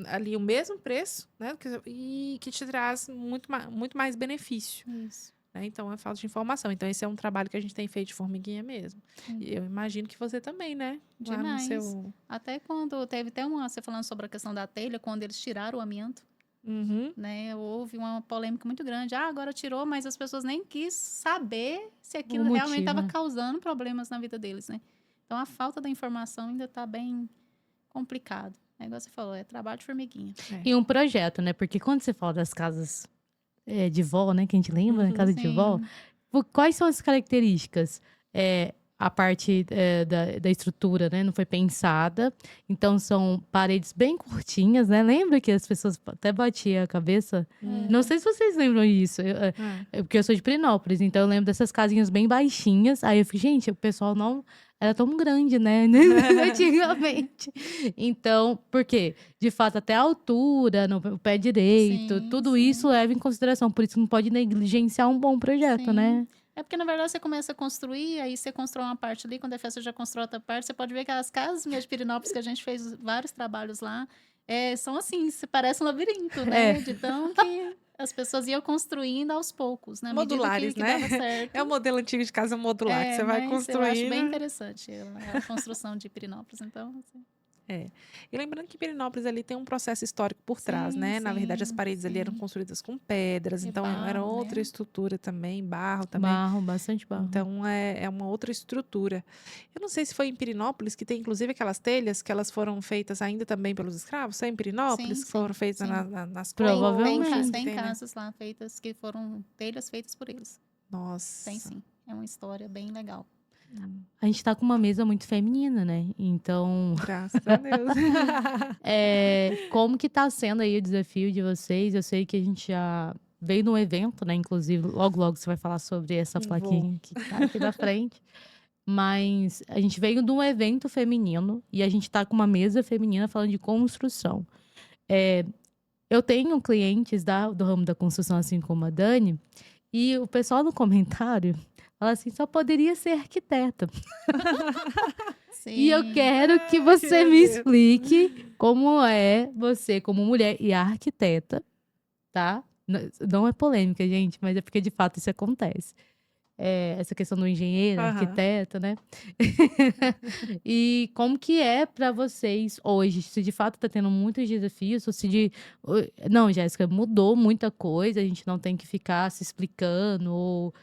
ali o mesmo preço, né? E que te traz muito mais benefício. Isso. né? Então, é falta de informação. Então, esse é um trabalho que a gente tem feito de formiguinha mesmo. E eu imagino que você também, né? Lá no Demais. seu... Até quando teve até você falando sobre a questão da telha, quando eles tiraram o amianto, Uhum. né? Houve uma polêmica muito grande. Agora tirou, mas as pessoas nem quis saber se aquilo motivo, realmente estava né? causando problemas na vida deles, né? Então a falta da informação ainda está bem complicado. É igual você falou, é trabalho de formiguinha. E um projeto, né? Porque quando você fala das casas de vó, né? Que a gente lembra, né? Casa de vó. Sim. Quais são as características? A parte da estrutura, né? Não foi pensada. Então, são paredes bem curtinhas, né? Lembra que as pessoas até batiam a cabeça? Não sei se vocês lembram disso. Porque eu sou de Pirenópolis, então eu lembro dessas casinhas bem baixinhas. Aí eu fiquei, gente, o pessoal não era tão grande, né? Antigamente. Então, por quê? De fato, até a altura, o pé direito, Sim, tudo sim. isso leva em consideração. Por isso não pode negligenciar um bom projeto, Sim. né? É porque, na verdade, você começa a construir, aí você constrói uma parte ali, quando é festa, você já constrói outra parte. Você pode ver que as casas mesmo de Pirenópolis, que a gente fez vários trabalhos lá, são assim, parece um labirinto, né? De tão que as pessoas iam construindo aos poucos, né? À medida Modulares, que né? dava certo. É o modelo antigo de casa modular, que você vai Mas eu acho bem construindo. interessante a construção de Pirenópolis, então, assim. E lembrando que Pirenópolis ali tem um processo histórico por trás, Sim, né? Na verdade, as sim, paredes ali eram sim. construídas com pedras, E então era barro, outra né? estrutura também, barro também. Barro, bastante barro. Então, é uma outra estrutura. Eu não sei se foi em Pirenópolis, que tem inclusive aquelas telhas que elas foram feitas ainda também pelos escravos. Foi em Pirenópolis Sim, que foram sim, feitas sim. nas Provavelmente. coxas? Tem Tem, né? casas lá feitas que foram telhas feitas por eles. Nossa. Tem sim. É uma história bem legal. A gente tá com uma mesa muito feminina, né? Então, Graças a Deus. como que tá sendo aí o desafio de vocês? Eu sei que a gente já veio num evento, né? Inclusive, logo, logo você vai falar sobre essa plaquinha que tá aqui da frente. Mas a gente veio de um evento feminino e a gente tá com uma mesa feminina falando de construção. Eu tenho clientes do ramo da construção, assim como a Dani, e o pessoal no comentário fala assim, só poderia ser arquiteta. Sim. E eu quero que você me explique como é você, como mulher e arquiteta, tá? Não é polêmica, gente, mas é porque de fato isso acontece. Essa questão do engenheiro, arquiteta, né? E como que é para vocês hoje? Se de fato tá tendo muitos desafios, ou se Não, Jéssica, mudou muita coisa, a gente não tem que ficar se explicando ou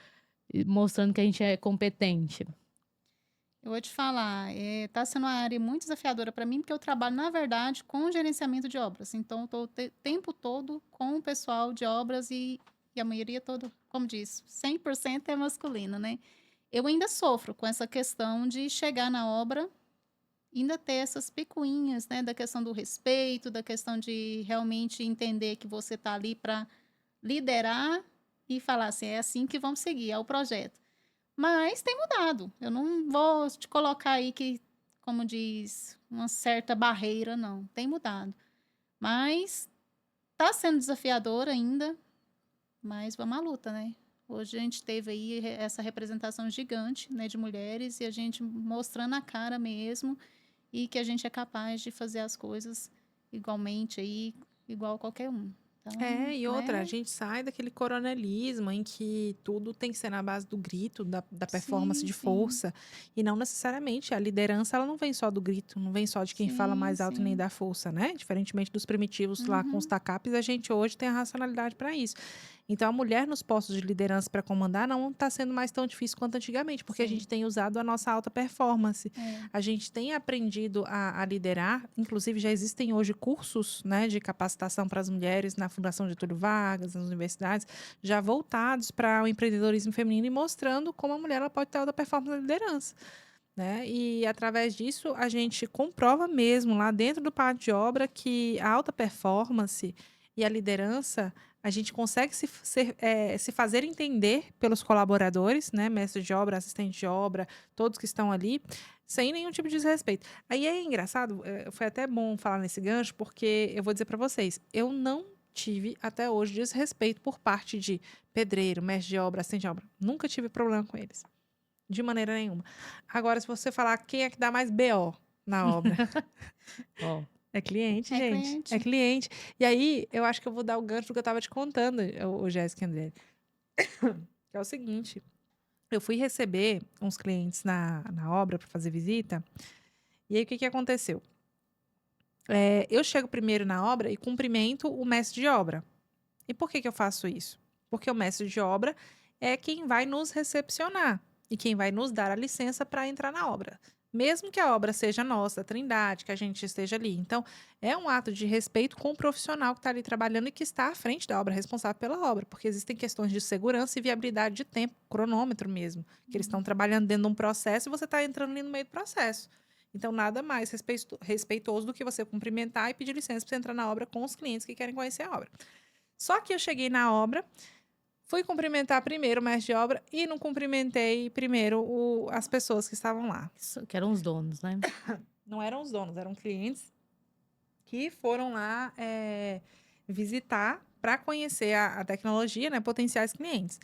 mostrando que a gente é competente. Eu vou te falar, tá sendo uma área muito desafiadora para mim, porque eu trabalho, na verdade, com gerenciamento de obras. Então, eu estou o tempo todo com o pessoal de obras e a maioria toda, como diz, 100% é masculino, né? Eu ainda sofro com essa questão de chegar na obra, ainda ter essas picuinhas, né? Da questão do respeito, da questão de realmente entender que você está ali para liderar e falar assim, é assim que vamos seguir, é o projeto. Mas tem mudado. Eu não vou te colocar aí que, como diz, uma certa barreira, não. Tem mudado. Mas tá sendo desafiador ainda, mas vamos à luta, né? Hoje a gente teve aí essa representação gigante, né, de mulheres e a gente mostrando a cara mesmo e que a gente é capaz de fazer as coisas igualmente aí, igual qualquer um. Então, E outra, a né? gente sai daquele coronelismo em que tudo tem que ser na base do grito, da performance Sim, de sim. força. E não necessariamente. A liderança, ela não vem só do grito, não vem só de quem fala Sim, mais alto nem sim. da força, né? Diferentemente dos primitivos lá com os Uhum. tacapes, a gente hoje tem a racionalidade para isso. Então, a mulher nos postos de liderança para comandar não está sendo mais tão difícil quanto antigamente, porque a Sim. gente tem usado a nossa alta performance. É. A gente tem aprendido a liderar, inclusive já existem hoje cursos, né, de capacitação para as mulheres na Fundação Getúlio Vargas, nas universidades, já voltados para o empreendedorismo feminino e mostrando como a mulher ela pode ter alta performance na liderança. Né? E através disso a gente comprova mesmo lá dentro do pátio de obra que a alta performance e a liderança a gente consegue se fazer entender pelos colaboradores, né? Mestre de obra, assistente de obra, todos que estão ali, sem nenhum tipo de desrespeito. Aí é engraçado, foi até bom falar nesse gancho, porque eu vou dizer para vocês, eu não tive até hoje desrespeito por parte de pedreiro, mestre de obra, assistente de obra. Nunca tive problema com eles. De maneira nenhuma. Agora, se você falar quem é que dá mais BO na obra, é cliente, É gente. cliente. É cliente. E aí, eu acho que eu vou dar o gancho do que eu estava te contando, o Jéssica e André. que é o seguinte. Eu fui receber uns clientes na obra para fazer visita. E aí, o que aconteceu? Eu chego primeiro na obra e cumprimento o mestre de obra. E por que eu faço isso? Porque o mestre de obra é quem vai nos recepcionar e quem vai nos dar a licença para entrar na obra. Mesmo que a obra seja nossa, da Trindade, que a gente esteja ali. Então, é um ato de respeito com o profissional que está ali trabalhando e que está à frente da obra, responsável pela obra. Porque existem questões de segurança e viabilidade de tempo, cronômetro mesmo. Que eles estão trabalhando dentro de um processo e você está entrando ali no meio do processo. Então, nada mais respeitoso do que você cumprimentar e pedir licença para você entrar na obra com os clientes que querem conhecer a obra. Só que eu cheguei na obra, fui cumprimentar primeiro o mestre de obra e não cumprimentei primeiro as pessoas que estavam lá. Que eram os donos, né? Não eram os donos, eram clientes que foram lá visitar para conhecer a tecnologia, né? Potenciais clientes.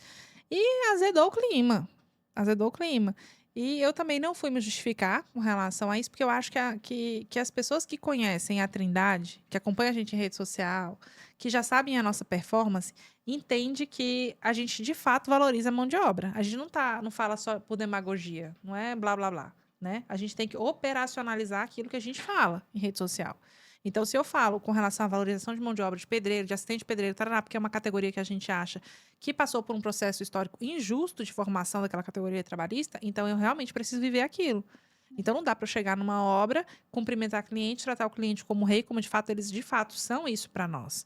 E azedou o clima. Azedou o clima. E eu também não fui me justificar com relação a isso, porque eu acho que as pessoas que conhecem a Trindade, que acompanham a gente em rede social, que já sabem a nossa performance, entende que a gente de fato valoriza a mão de obra. A gente não fala só por demagogia, não é blá blá blá, né? A gente tem que operacionalizar aquilo que a gente fala em rede social. Então, se eu falo com relação à valorização de mão de obra de pedreiro, de assistente de pedreiro, tarará, porque é uma categoria que a gente acha que passou por um processo histórico injusto de formação daquela categoria trabalhista, então eu realmente preciso viver aquilo. Então, não dá para eu chegar numa obra, cumprimentar cliente, tratar o cliente como rei, como de fato eles de fato são isso para nós.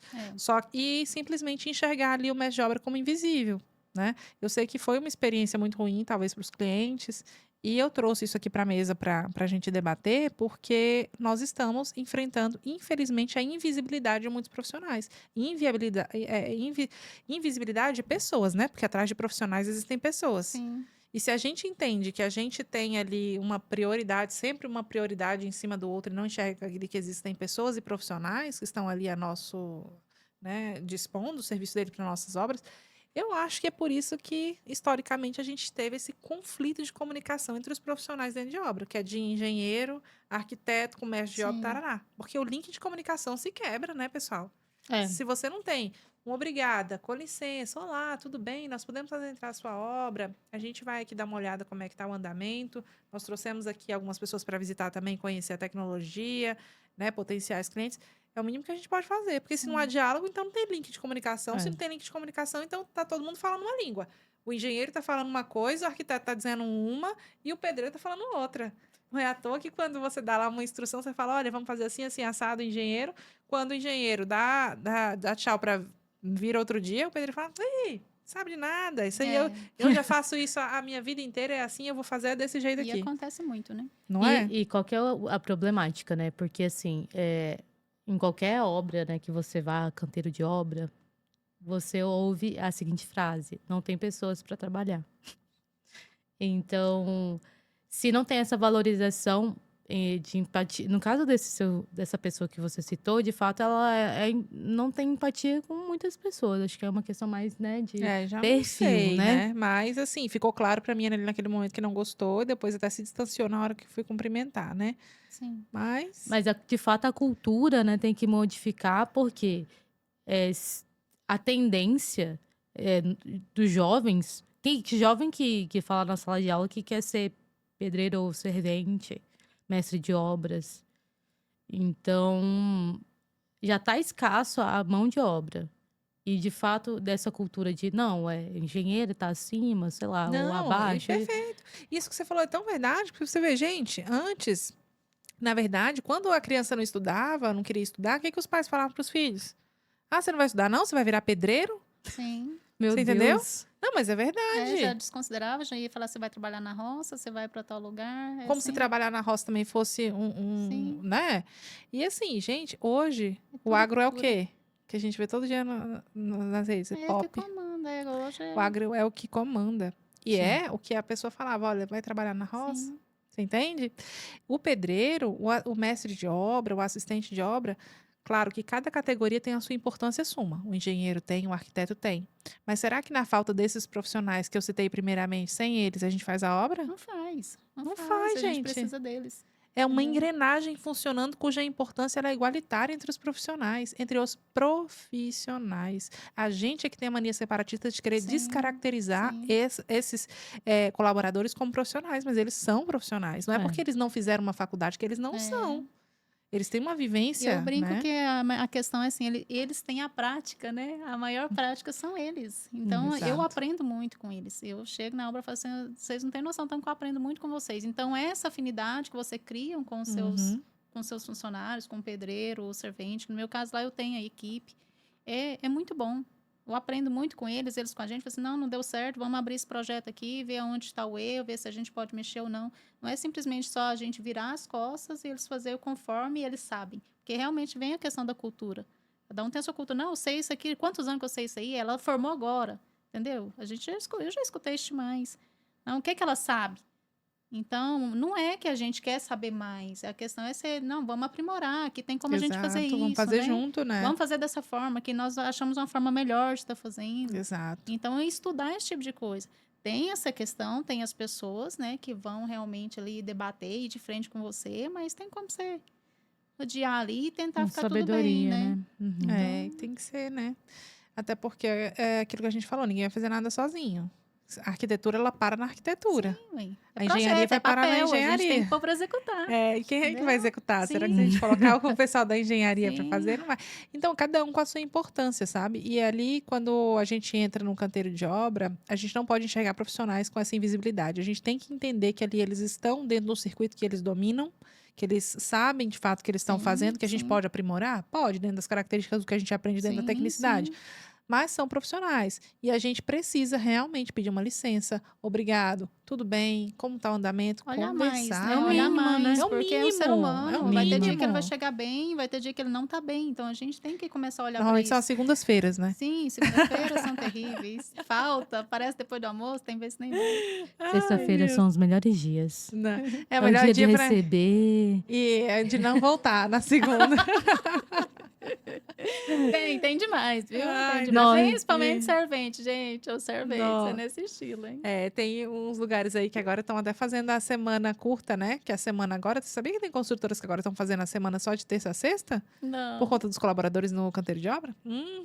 E simplesmente enxergar ali o mestre de obra como invisível, né? Eu sei que foi uma experiência muito ruim, talvez para os clientes, e eu trouxe isso aqui para a mesa para a gente debater, porque nós estamos enfrentando, infelizmente, a invisibilidade de muitos profissionais. Invisibilidade de pessoas, né? Porque atrás de profissionais existem pessoas. Sim. E se a gente entende que a gente tem ali uma prioridade, sempre uma prioridade em cima do outro, e não enxerga ali que existem pessoas e profissionais que estão ali a nosso, né, dispondo do serviço dele para nossas obras, eu acho que é por isso que, historicamente, a gente teve esse conflito de comunicação entre os profissionais dentro de obra, que é de engenheiro, arquiteto, comércio de obra, Sim. tarará. Porque o link de comunicação se quebra, né, pessoal? É. Se você não tem um obrigada, com licença, olá, tudo bem? Nós podemos fazer entrar a sua obra? A gente vai aqui dar uma olhada como é que está o andamento. Nós trouxemos aqui algumas pessoas para visitar também, conhecer a tecnologia, né, potenciais clientes. É o mínimo que a gente pode fazer, porque se não há diálogo, então não tem link de comunicação. Se não tem link de comunicação, então tá todo mundo falando uma língua. O engenheiro está falando uma coisa, o arquiteto está dizendo uma e o pedreiro está falando outra. Não é à toa que quando você dá lá uma instrução, você fala, olha, vamos fazer assim, assim, assado, o engenheiro. Quando o engenheiro dá tchau para vir outro dia, o pedreiro fala, ih, sabe de nada. Isso aí eu já faço isso a minha vida inteira, é assim, eu vou fazer desse jeito aqui. E acontece muito, né? Não é? E qual que é a problemática, né? Porque, assim, em qualquer obra, né, que você vá, canteiro de obra, você ouve a seguinte frase: não tem pessoas para trabalhar. Então, se não tem essa valorização de empatia, no caso dessa pessoa que você citou, de fato, ela não tem empatia com muitas pessoas. Acho que é uma questão mais, né, de Já perfil, não sei, né? Mas, assim, ficou claro pra mim ali naquele momento que não gostou, e depois até se distanciou na hora que fui cumprimentar, né? Sim. Mas De fato, a cultura, né, tem que modificar, porque a tendência dos jovens... Tem jovem que fala na sala de aula que quer ser pedreiro ou servente, mestre de obras. Então, já está escasso a mão de obra. E, de fato, dessa cultura de, não, engenheiro está acima, sei lá, ou não, abaixo. perfeito. Isso que você falou é tão verdade, porque você vê, gente, antes, na verdade, quando a criança não estudava, não queria estudar, o que os pais falavam para os filhos? Ah, você não vai estudar não? Você vai virar pedreiro? Sim. Meu Você Deus. entendeu? Não, mas é verdade. Já desconsiderava, já ia falar, você vai trabalhar na roça, você vai para tal lugar. Como se trabalhar na roça também fosse Sim. né? E assim, gente, hoje, o agro é o quê? Que a gente vê todo dia nas redes, pop. É o que comanda, hoje O agro é o que comanda. E Sim. é o que a pessoa falava, olha, vai trabalhar na roça? Sim. Você entende? O pedreiro, o mestre de obra, o assistente de obra, claro que cada categoria tem a sua importância suma. O engenheiro tem, o arquiteto tem. Mas será que na falta desses profissionais que eu citei primeiramente, sem eles, a gente faz a obra? Não faz. Não faz, A gente gente. precisa deles. É uma engrenagem funcionando cuja importância ela é igualitária entre os profissionais, entre os profissionais. A gente é que tem a mania separatista de querer Sim, descaracterizar sim. esses colaboradores como profissionais, mas eles são profissionais. Não é É. porque eles não fizeram uma faculdade que eles não são. Eles têm uma E vivência, eu brinco né? que a questão é assim, eles têm a prática, né? A maior prática são eles. Então, eu Exato. aprendo muito com eles. Eu chego na obra e falo assim, vocês não têm noção, tanto que eu aprendo muito com vocês. Então, essa afinidade que você cria com Uhum. com seus funcionários, com o pedreiro, o servente, no meu caso lá eu tenho a equipe, é muito bom. Eu aprendo muito com eles com a gente. Falam assim, não deu certo, vamos abrir esse projeto aqui, ver onde está o erro, ver se a gente pode mexer ou não. Não é simplesmente só a gente virar as costas e eles fazerem conforme eles sabem. Porque realmente vem a questão da cultura. Cada um tem a sua cultura. Não, eu sei isso aqui. Quantos anos que eu sei isso aí? Ela formou agora. Entendeu? Eu já escutei isso demais. Não, o que ela sabe? Então, não é que a gente quer saber mais. A questão é ser, não, vamos aprimorar. Aqui tem como a gente fazer Exato, isso, vamos fazer né? junto, né? Vamos fazer dessa forma, que nós achamos uma forma melhor de estar fazendo. Exato. Então, é estudar esse tipo de coisa. Tem essa questão, tem as pessoas, né, que vão realmente ali debater e ir de frente com você, mas tem como você odiar ali e tentar Com ficar tudo bem, sabedoria, né? Uhum. É, tem que ser, né? Até porque é aquilo que a gente falou, ninguém vai fazer nada sozinho. A arquitetura, ela para na arquitetura. Sim, ué. A engenharia vai parar na papel, a gente tem engenharia. que pôr para executar. É, e quem é que vai Entendeu? executar? Será que se Sim. a gente colocar o pessoal da engenharia para Sim. fazer? Não vai. Então, cada um com a sua importância, sabe? E ali, quando a gente entra num canteiro de obra, a gente não pode enxergar profissionais com essa invisibilidade. A gente tem que entender que ali eles estão dentro de um circuito que eles dominam, que eles sabem de fato o que eles estão Sim, fazendo, que a gente sim. pode aprimorar? Pode, dentro das características do que a gente aprende dentro da Sim, tecnicidade. sim. Mas são profissionais. E a gente precisa realmente pedir uma licença. Obrigado. Tudo bem? Como está o andamento? Olhar mais, Conversar. né? É o Olhar mínimo, mais, né? É o porque é um ser mínimo, humano. é o Vai ter dia que ele mínimo. vai chegar bem, vai ter dia que ele não tá bem. Então, a gente tem que começar a olhar para Normalmente são isso. as segundas-feiras, né? Sim, segunda-feira são terríveis. Falta, parece depois do almoço, tem vezes que nem vai. Sexta-feira são os melhores dias. Não. É É o o melhor dia de dia para receber. e é de não voltar na segunda. Tem demais, viu? Ai, Tem demais. nossa. Principalmente servente, gente. Ou serventes, Nossa. é nesse estilo, hein? É, tem uns lugares aí que agora estão até fazendo a semana curta, né? Que a semana agora. Você sabia que tem construtoras que agora estão fazendo a semana só de terça a sexta? Não. Por conta dos colaboradores no canteiro de obra?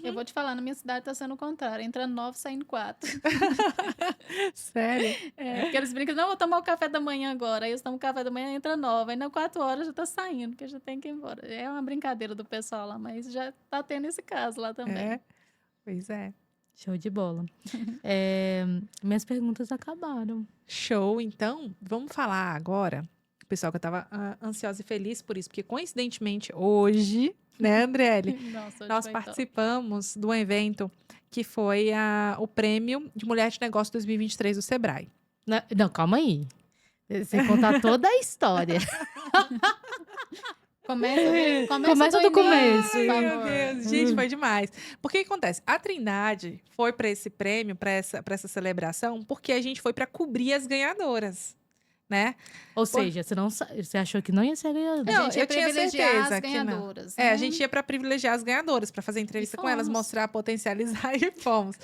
Eu vou te falar, na minha cidade tá sendo o contrário. Entrando 9, saindo 4. Sério? É, porque eles brincam, não, vou tomar o café da manhã agora. Aí eles tomam o café da manhã, entra 9. Aí, na 4 horas, já tá saindo, porque já tem que ir embora. É uma brincadeira do pessoal lá, mas já tá tendo esse caso lá também. É. Pois é. Show de bola. Minhas perguntas acabaram. Show. Então, vamos falar agora. Pessoal, que eu tava ansiosa e feliz por isso, porque coincidentemente hoje, né, Andriele? Nossa, hoje Nós foi top. participamos de um evento que foi o Prêmio de Mulher de Negócio 2023 do Sebrae. Não, calma aí. Você contar toda a história. Começa do início, começo. por Ai, meu favor. Deus, gente, foi demais. Porque o que acontece? A Trindade foi para esse prêmio, para essa celebração, porque a gente foi para cobrir as ganhadoras, né? Ou seja, você achou que não ia ser ganhador. Não, A gente ia eu tinha privilegiar certeza as que não. ganhadoras. É, a né? gente ia para privilegiar as ganhadoras, para fazer entrevista com elas, fomos. mostrar, potencializar e fomos.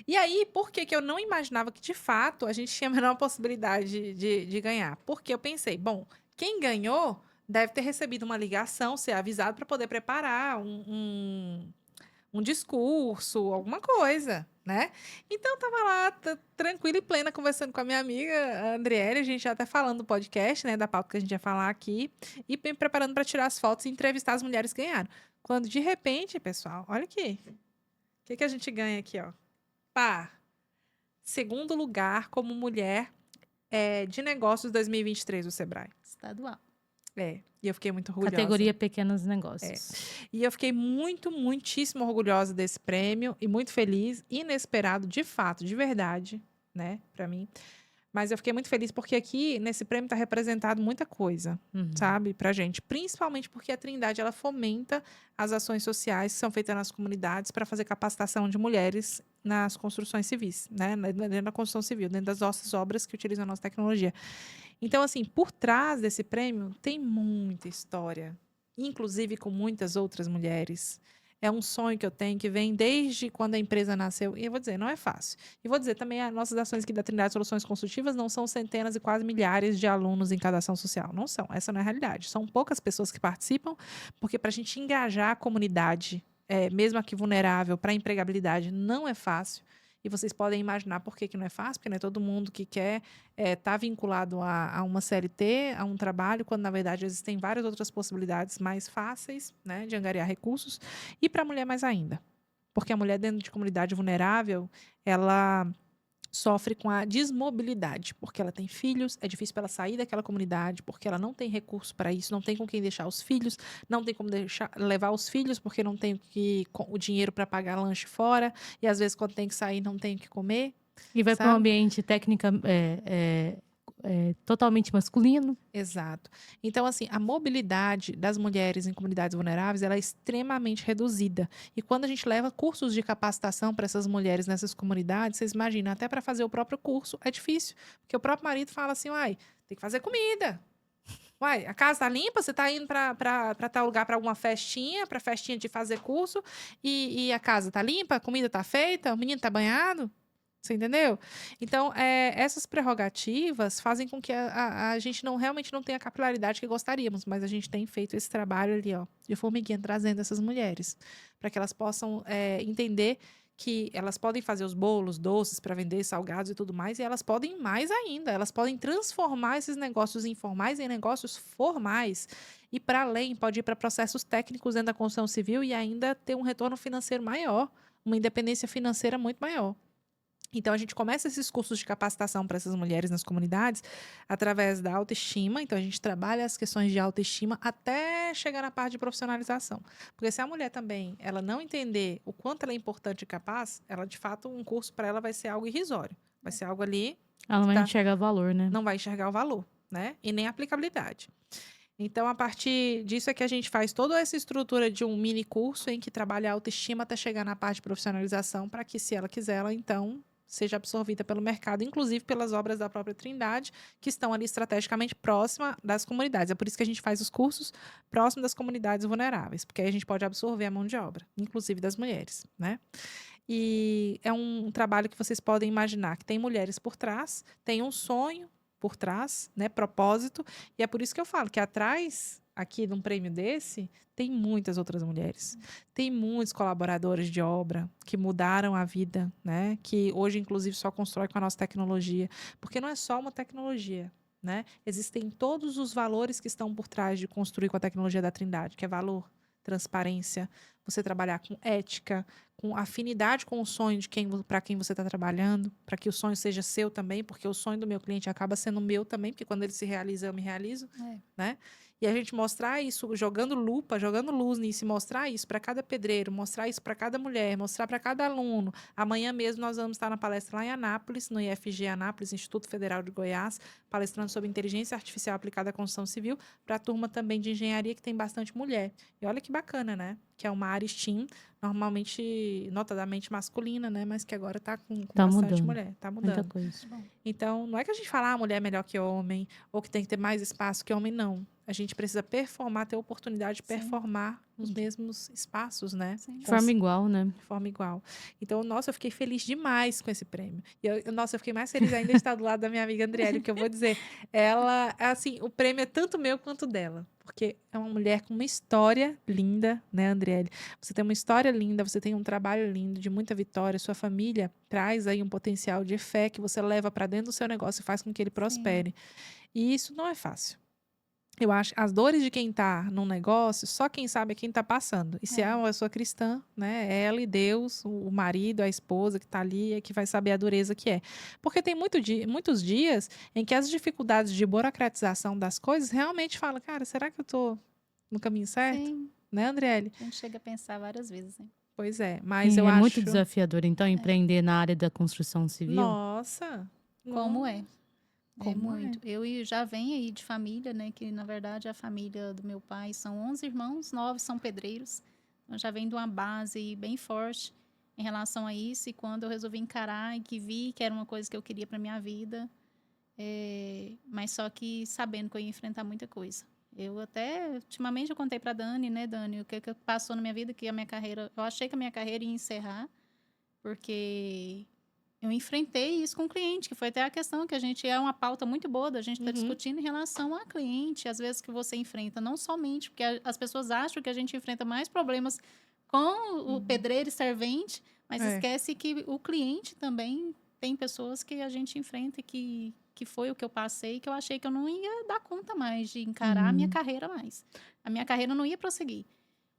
E aí, por que que eu não imaginava que, de fato, a gente tinha a menor possibilidade de ganhar? Porque eu pensei, bom, quem ganhou deve ter recebido uma ligação, ser avisado para poder preparar um discurso, alguma coisa, né? Então, eu tava lá, tranquila e plena, conversando com a minha amiga, a Andriele, a gente já até falando do podcast, né, da pauta que a gente ia falar aqui, e me preparando para tirar as fotos e entrevistar as mulheres que ganharam. Quando, de repente, pessoal, olha aqui, o que a gente ganha aqui, ó? Pá, segundo lugar como mulher de negócios 2023 do Sebrae. Estadual. E eu fiquei muito orgulhosa. Categoria Pequenos Negócios. E eu fiquei muitíssimo orgulhosa desse prêmio e muito feliz, inesperado, de fato, de verdade, né, para mim. Mas eu fiquei muito feliz porque aqui, nesse prêmio, está representado muita coisa, sabe, pra gente. Principalmente porque a Trindade, ela fomenta as ações sociais que são feitas nas comunidades para fazer capacitação de mulheres nas construções civis, né, dentro da construção civil, dentro das nossas obras que utilizam a nossa tecnologia. Então, assim, por trás desse prêmio tem muita história, inclusive com muitas outras mulheres. é um sonho que eu tenho, que vem desde quando a empresa nasceu. E eu vou dizer, não é fácil. E vou dizer também, as nossas ações aqui da Trindade Soluções Consultivas não são centenas e quase milhares de alunos em cada ação social. Não são, essa não é a realidade. São poucas pessoas que participam, porque para a gente engajar a comunidade, mesmo aqui vulnerável, para a empregabilidade, não é fácil. E vocês podem imaginar por que não é fácil, porque não é todo mundo que quer estar vinculado a uma CLT, a um trabalho, quando na verdade existem várias outras possibilidades mais fáceis, né, de angariar recursos. E para a mulher mais ainda. Porque a mulher dentro de comunidade vulnerável, ela sofre com a desmobilidade, porque ela tem filhos, é difícil para ela sair daquela comunidade, porque ela não tem recurso para isso, não tem com quem deixar os filhos, não tem como levar os filhos, porque não tem o dinheiro para pagar lanche fora, e às vezes quando tem que sair não tem o que comer. E vai para um Sabe? ambiente técnica totalmente masculino. Exato. Então, assim, a mobilidade das mulheres em comunidades vulneráveis, ela é extremamente reduzida. E quando a gente leva cursos de capacitação para essas mulheres nessas comunidades, vocês imaginam, até para fazer o próprio curso é difícil. Porque o próprio marido fala assim, uai, tem que fazer comida. Uai, a casa tá limpa, você tá indo para tal lugar para alguma festinha, para festinha de fazer curso, e a casa tá limpa, a comida tá feita, o menino tá banhado. Você entendeu? Então, essas prerrogativas fazem com que a gente realmente não tenha a capilaridade que gostaríamos, mas a gente tem feito esse trabalho ali, ó, de formiguinha, trazendo essas mulheres, para que elas possam entender que elas podem fazer os bolos, doces para vender, salgados e tudo mais, e elas podem mais ainda, elas podem transformar esses negócios informais em negócios formais. E para além, pode ir para processos técnicos dentro da construção civil e ainda ter um retorno financeiro maior, uma independência financeira muito maior. Então, a gente começa esses cursos de capacitação para essas mulheres nas comunidades através da autoestima. Então, a gente trabalha as questões de autoestima até chegar na parte de profissionalização. Porque se a mulher também ela não entender o quanto ela é importante e capaz, ela, de fato, um curso para ela vai ser algo irrisório. Vai ser algo ali... Ela não vai enxergar valor, né? Não vai enxergar o valor, né? E nem a aplicabilidade. Então, a partir disso é que a gente faz toda essa estrutura de um mini curso em que trabalha a autoestima até chegar na parte de profissionalização para que, se ela quiser, ela, então... seja absorvida pelo mercado, inclusive pelas obras da própria Trindade, que estão ali estrategicamente próxima das comunidades. É por isso que a gente faz os cursos próximo das comunidades vulneráveis, porque aí a gente pode absorver a mão de obra, inclusive das mulheres, né? E é um trabalho que vocês podem imaginar que tem mulheres por trás, tem um sonho por trás, né? Propósito, e é por isso que eu falo que atrás aqui de um prêmio desse, tem muitas outras mulheres. Tem muitos colaboradores de obra que mudaram a vida, né? Que hoje, inclusive, só constrói com a nossa tecnologia. Porque não é só uma tecnologia, né? Existem todos os valores que estão por trás de construir com a tecnologia da Trindade, que é valor, transparência, você trabalhar com ética, com afinidade com o sonho de para quem você está trabalhando, para que o sonho seja seu também, porque o sonho do meu cliente acaba sendo meu também, porque quando ele se realiza, eu me realizo, né? E a gente mostrar isso, jogando lupa, jogando luz nisso, e mostrar isso para cada pedreiro, mostrar isso para cada mulher, mostrar para cada aluno. Amanhã mesmo nós vamos estar na palestra lá em Anápolis, no IFG Anápolis, Instituto Federal de Goiás, palestrando sobre inteligência artificial aplicada à construção civil, para a turma também de engenharia, que tem bastante mulher. E olha que bacana, né? Que é uma área STEAM, normalmente, notadamente masculina, né? Mas que agora está com bastante mudando. mulher. Está mudando. Muita coisa. Então, não é que a gente fala, a mulher é melhor que homem, ou que tem que ter mais espaço que homem, não. A gente precisa performar, ter oportunidade de performar nos mesmos espaços, né? De forma igual, né? De forma igual. Então, nossa, eu fiquei feliz demais com esse prêmio. E nossa, eu fiquei mais feliz ainda de estar do lado da minha amiga Andriele, que eu vou dizer, ela, assim, o prêmio é tanto meu quanto dela. Porque é uma mulher com uma história linda, né, Andriele? Você tem uma história linda, você tem um trabalho lindo, de muita vitória, sua família traz aí um potencial de fé que você leva para dentro do seu negócio e faz com que ele prospere. E isso não é fácil. Eu acho as dores de quem está num negócio, só quem sabe é quem está passando. E se é uma pessoa cristã, né? Ela e Deus, o marido, a esposa que está ali, é que vai saber a dureza que é. Porque tem muitos dias em que as dificuldades de burocratização das coisas realmente falam, cara, será que eu estou no caminho certo? Sim. Né, Andriele? A gente chega a pensar várias vezes, né? Pois é, mas E eu é acho... muito desafiador, então, empreender na área da construção civil. Nossa! Como é? Como muito. Eu já venho aí de família, né? Que, na verdade, a família do meu pai são 11 irmãos, 9 são pedreiros. Então, já vem de uma base bem forte em relação a isso. E quando eu resolvi encarar e que vi que era uma coisa que eu queria para minha vida, mas só que sabendo que eu ia enfrentar muita coisa. Eu até, ultimamente, eu contei para Dani, né, Dani, o que passou na minha vida, que a minha carreira, eu achei que a minha carreira ia encerrar, porque eu enfrentei isso com o cliente, que foi até a questão que a gente, é uma pauta muito boa da gente estar discutindo em relação a cliente, às vezes que você enfrenta, não somente, porque as pessoas acham que a gente enfrenta mais problemas com o pedreiro e servente, mas esquece que o cliente também tem pessoas que a gente enfrenta e que foi o que eu passei, que eu achei que eu não ia dar conta mais de encarar a minha carreira mais. A minha carreira não ia prosseguir.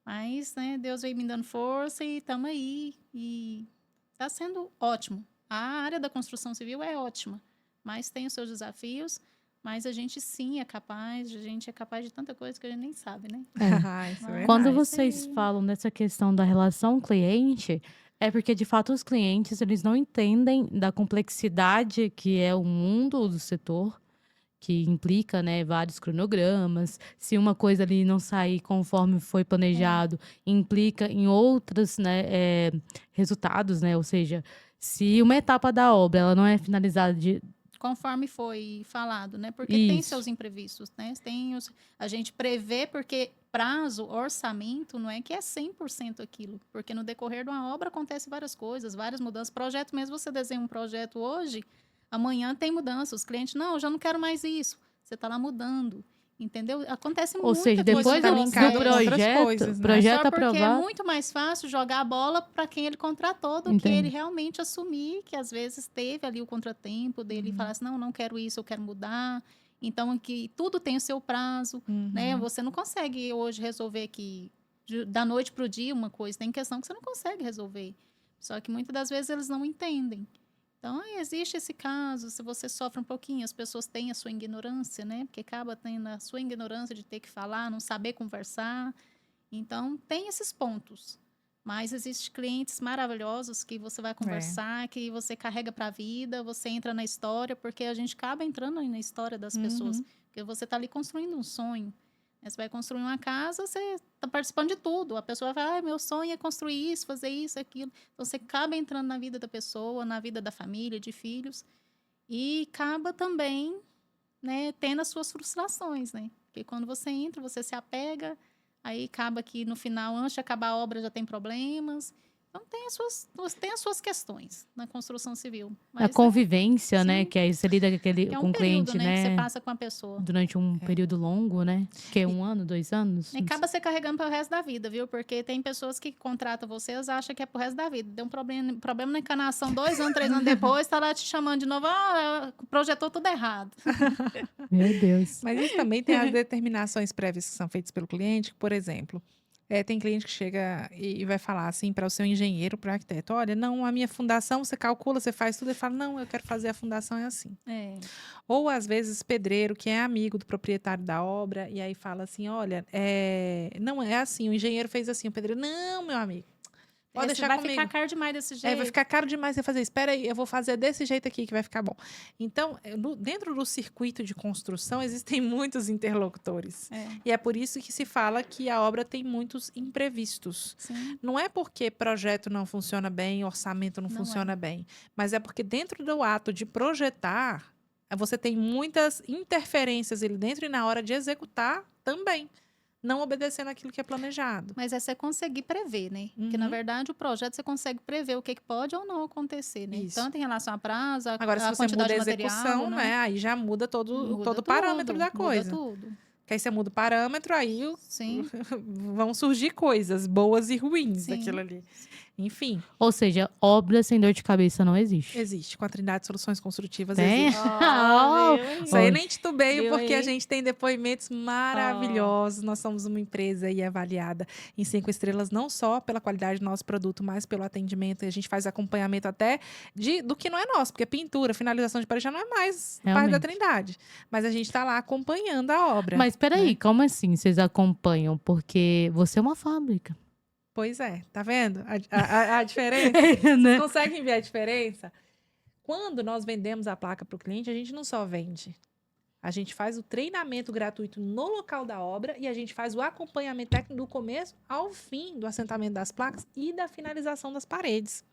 Mas, né, Deus veio me dando força e estamos aí. E está sendo ótimo. A área da construção civil é ótima, mas tem os seus desafios. Mas a gente sim é capaz, a gente é capaz de tanta coisa que a gente nem sabe, né? Isso é Quando verdade. vocês falam dessa questão da relação cliente, é porque de fato os clientes eles não entendem da complexidade que é o mundo do setor, que implica, né, vários cronogramas. Se uma coisa ali não sair conforme foi planejado, implica em outros, né, resultados, né? Ou seja, se uma etapa da obra ela não é finalizada Conforme foi falado, né? Porque tem Isso. seus imprevistos, né? A gente prevê, porque prazo, orçamento, não é que é 100% aquilo. Porque no decorrer de uma obra acontece várias coisas, várias mudanças. Projeto mesmo, você desenha um projeto hoje, amanhã tem mudança. Os clientes, não, eu já não quero mais isso. Você está lá mudando. Entendeu? Acontece Ou muita seja, coisa. depois tá do linkado com outras coisas, né? projeto Só porque é aprovado. muito mais fácil jogar a bola para quem ele contratou do que Entendi. ele realmente assumir que às vezes teve ali o contratempo dele e falar assim, não quero isso, eu quero mudar. Então, que tudo tem o seu prazo, né? Você não consegue hoje resolver aqui da noite para o dia uma coisa. Tem questão que você não consegue resolver. Só que muitas das vezes eles não entendem. Então, existe esse caso, se você sofre um pouquinho, as pessoas têm a sua ignorância, né? Porque acaba tendo a sua ignorância de ter que falar, não saber conversar. Então, tem esses pontos. Mas existem clientes maravilhosos que você vai conversar, que você carrega para a vida, você entra na história, porque a gente acaba entrando aí na história das pessoas. Porque você está ali construindo um sonho. Você vai construir uma casa, você está participando de tudo. A pessoa vai, meu sonho é construir isso, fazer isso, aquilo. Então, você acaba entrando na vida da pessoa, na vida da família, de filhos. E acaba também, né, tendo as suas frustrações, né? Porque quando você entra, você se apega, aí acaba que no final, antes de acabar a obra, já tem problemas. Então, tem as suas questões na construção civil. A Mas, convivência, né? sim. Que aí você lida com é com um o período, cliente, né, que você né? passa com a pessoa. Durante um período longo, né? Que é 1 ano, 2 anos? E acaba você carregando para o resto da vida, viu? Porque tem pessoas que contratam vocês, acham que é pro resto da vida. Deu um problema na encanação 2 anos, 3 anos depois, tá lá te chamando de novo, projetou tudo errado. Meu Deus. Mas isso também tem as determinações prévias que são feitas pelo cliente, que, por exemplo, tem cliente que chega e vai falar assim para o seu engenheiro, para o arquiteto, olha, não, a minha fundação, você calcula, você faz tudo, e fala, não, eu quero fazer a fundação é assim. Ou, às vezes, pedreiro, que é amigo do proprietário da obra, e aí fala assim, olha, não é assim, o engenheiro fez assim, o pedreiro, não, meu amigo, pode deixar vai comigo. ficar caro demais desse jeito. Vai ficar caro demais você fazer. Espera aí, eu vou fazer desse jeito aqui que vai ficar bom. Então, dentro do circuito de construção, existem muitos interlocutores. E é por isso que se fala que a obra tem muitos imprevistos. Sim. Não é porque projeto não funciona bem, orçamento não funciona bem, mas é porque dentro do ato de projetar, você tem muitas interferências ali dentro e na hora de executar também. Não obedecendo aquilo que é planejado. Mas é você conseguir prever, né? Porque, na verdade, o projeto você consegue prever o que pode ou não acontecer, né? Isso. Tanto em relação a prazo, Agora, se a você muda quantidade a de material, execução, né? Aí já muda todo o parâmetro da coisa. Muda tudo. Que aí você muda o parâmetro, aí Sim. vão surgir coisas boas e ruins Sim. daquilo ali. Enfim. Ou seja, obra sem dor de cabeça não existe. Existe. Com a Trindade Soluções Construtivas Tem? existe. Isso aí nem titubeio, porque a gente tem depoimentos maravilhosos. Nós somos uma empresa aí avaliada em 5 estrelas, não só pela qualidade do nosso produto, mas pelo atendimento. E a gente faz acompanhamento até do que não é nosso, porque pintura, finalização de parede já não é mais parte da Trindade. Mas a gente está lá acompanhando a obra. Mas peraí, como assim vocês acompanham? Porque você é uma fábrica. Pois é, tá vendo a diferença? Né? Vocês conseguem ver a diferença? Quando nós vendemos a placa para o cliente, a gente não só vende. A gente faz o treinamento gratuito no local da obra e a gente faz o acompanhamento técnico do começo ao fim do assentamento das placas e da finalização das paredes.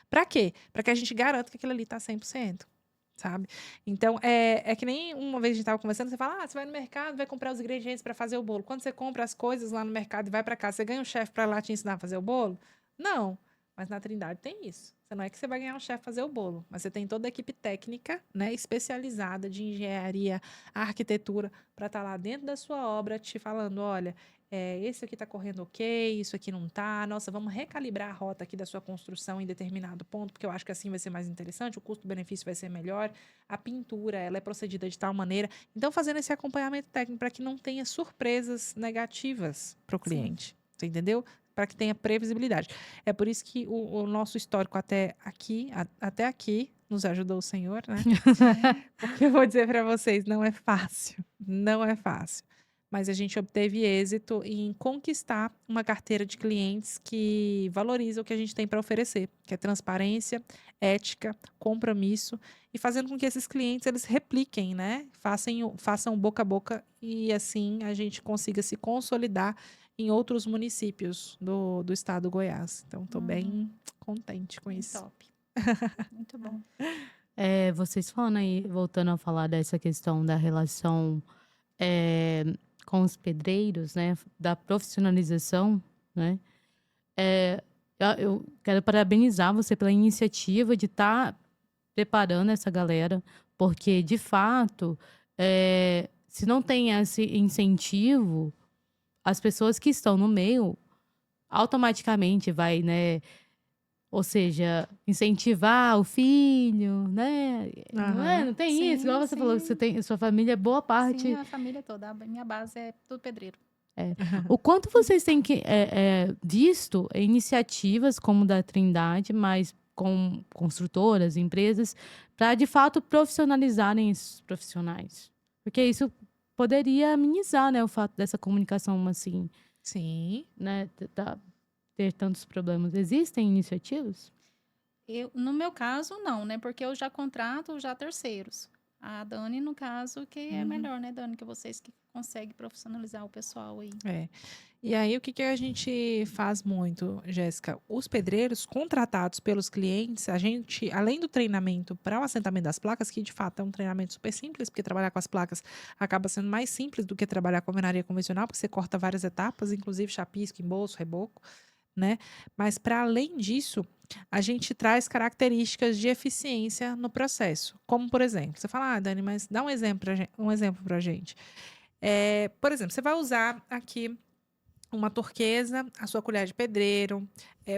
Para quê? Para que a gente garanta que aquilo ali está 100%. sabe? Então, é que nem uma vez a gente estava conversando, você fala, você vai no mercado, vai comprar os ingredientes para fazer o bolo. Quando você compra as coisas lá no mercado e vai para casa, você ganha um chefe para lá te ensinar a fazer o bolo? Não. Mas na Trindade tem isso. Você não é que você vai ganhar um chefe fazer o bolo, mas você tem toda a equipe técnica, né, especializada de engenharia, arquitetura, para estar lá dentro da sua obra te falando, olha, esse aqui está correndo ok, isso aqui não está. Nossa, vamos recalibrar a rota aqui da sua construção em determinado ponto, porque eu acho que assim vai ser mais interessante, o custo-benefício vai ser melhor, a pintura, ela é procedida de tal maneira. Então, fazendo esse acompanhamento técnico para que não tenha surpresas negativas para o cliente. Você entendeu? Para que tenha previsibilidade. É por isso que o nosso histórico até aqui nos ajudou o Senhor, né? Porque eu vou dizer para vocês, não é fácil. Não é fácil. Mas a gente obteve êxito em conquistar uma carteira de clientes que valoriza o que a gente tem para oferecer, que é transparência, ética, compromisso, e fazendo com que esses clientes eles repliquem, né? Façam boca a boca e assim a gente consiga se consolidar em outros municípios do estado do Goiás. Então, estou bem contente com isso. Top. Muito bom. Vocês falando aí, voltando a falar dessa questão da relação com os pedreiros, né? Da profissionalização, né? Eu quero parabenizar você pela iniciativa de estar preparando essa galera, porque, de fato, se não tem esse incentivo, as pessoas que estão no meio automaticamente vai, né? Ou seja, incentivar o filho, né? Não tem Sim, isso? Igual você falou que sim. você tem, sua família é boa parte. Sim, a família toda. A minha base é tudo pedreiro. O quanto vocês têm visto iniciativas como da Trindade, mas com construtoras, empresas, para de fato profissionalizarem esses profissionais? Porque isso poderia amenizar, né, o fato dessa comunicação assim, Sim. né, ter tantos problemas. Existem iniciativas? No meu caso, não, né? Porque eu já contrato já terceiros. A Dani, no caso, que é melhor, né, Dani? Que vocês que conseguem profissionalizar o pessoal aí. E aí, o que a gente faz muito, Jéssica? Os pedreiros contratados pelos clientes, a gente, além do treinamento para o assentamento das placas, que de fato é um treinamento super simples, porque trabalhar com as placas acaba sendo mais simples do que trabalhar com alvenaria convencional, porque você corta várias etapas, inclusive chapisco, embolso, reboco, né? Mas para além disso, a gente traz características de eficiência no processo. Como, por exemplo, você fala, Dani, mas dá um exemplo para a gente. Por exemplo, você vai usar aqui uma turquesa, a sua colher de pedreiro,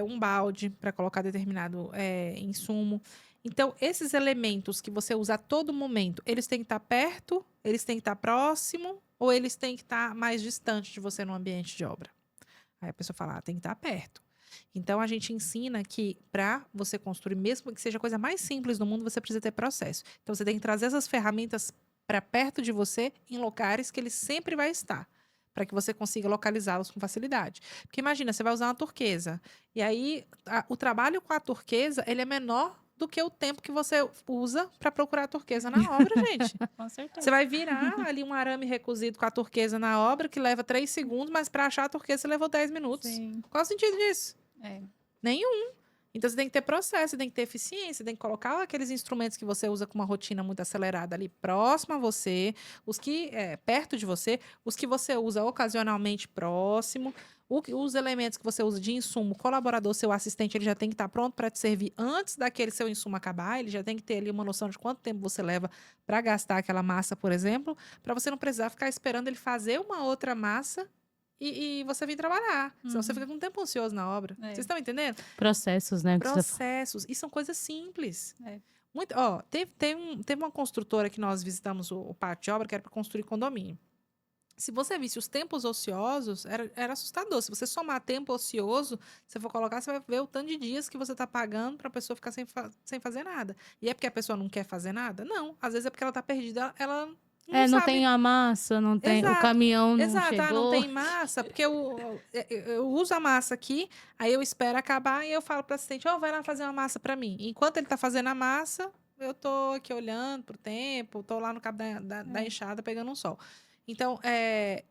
um balde para colocar determinado insumo. Então, esses elementos que você usa a todo momento, eles têm que estar perto, eles têm que estar próximo, ou eles têm que estar mais distante de você no ambiente de obra? Aí a pessoa fala, tem que estar perto. Então, a gente ensina que para você construir, mesmo que seja a coisa mais simples do mundo, você precisa ter processo. Então, você tem que trazer essas ferramentas para perto de você, em locais que ele sempre vai estar, para que você consiga localizá-los com facilidade. Porque imagina, você vai usar uma turquesa, e aí o trabalho com a turquesa, ele é menor do que o tempo que você usa para procurar a turquesa na obra, gente. Com certeza. Você vai virar ali um arame recuzido com a turquesa na obra, que leva 3 segundos, mas para achar a turquesa você levou 10 minutos. Sim. Qual o sentido disso? É. Nenhum. Então, você tem que ter processo, você tem que ter eficiência, tem que colocar aqueles instrumentos que você usa com uma rotina muito acelerada ali próximo a você, os que perto de você, os que você usa ocasionalmente próximo, os elementos que você usa de insumo, colaborador, seu assistente, ele já tem que estar pronto para te servir antes daquele seu insumo acabar, ele já tem que ter ali uma noção de quanto tempo você leva para gastar aquela massa, por exemplo, para você não precisar ficar esperando ele fazer uma outra massa e você vir trabalhar. Senão você fica com um tempo ansioso na obra. Vocês estão entendendo? Processos, né? Processos. E são coisas simples. Muito, teve uma construtora que nós visitamos o pátio de obra, que era para construir condomínio. Se você visse os tempos ociosos, era assustador. Se você somar tempo ocioso, se for colocar, você vai ver o tanto de dias que você está pagando para a pessoa ficar sem fazer nada. E é porque a pessoa não quer fazer nada? Não. Às vezes é porque ela está perdida, ela não não sabe. tem a massa, não tem o caminhão, não chegou. Não tem massa, porque eu uso a massa aqui, aí eu espero acabar e eu falo para o assistente, vai lá fazer uma massa para mim. Enquanto ele está fazendo a massa, eu tô aqui olhando pro tempo, tô lá no cabo da enxada pegando um sol. Então,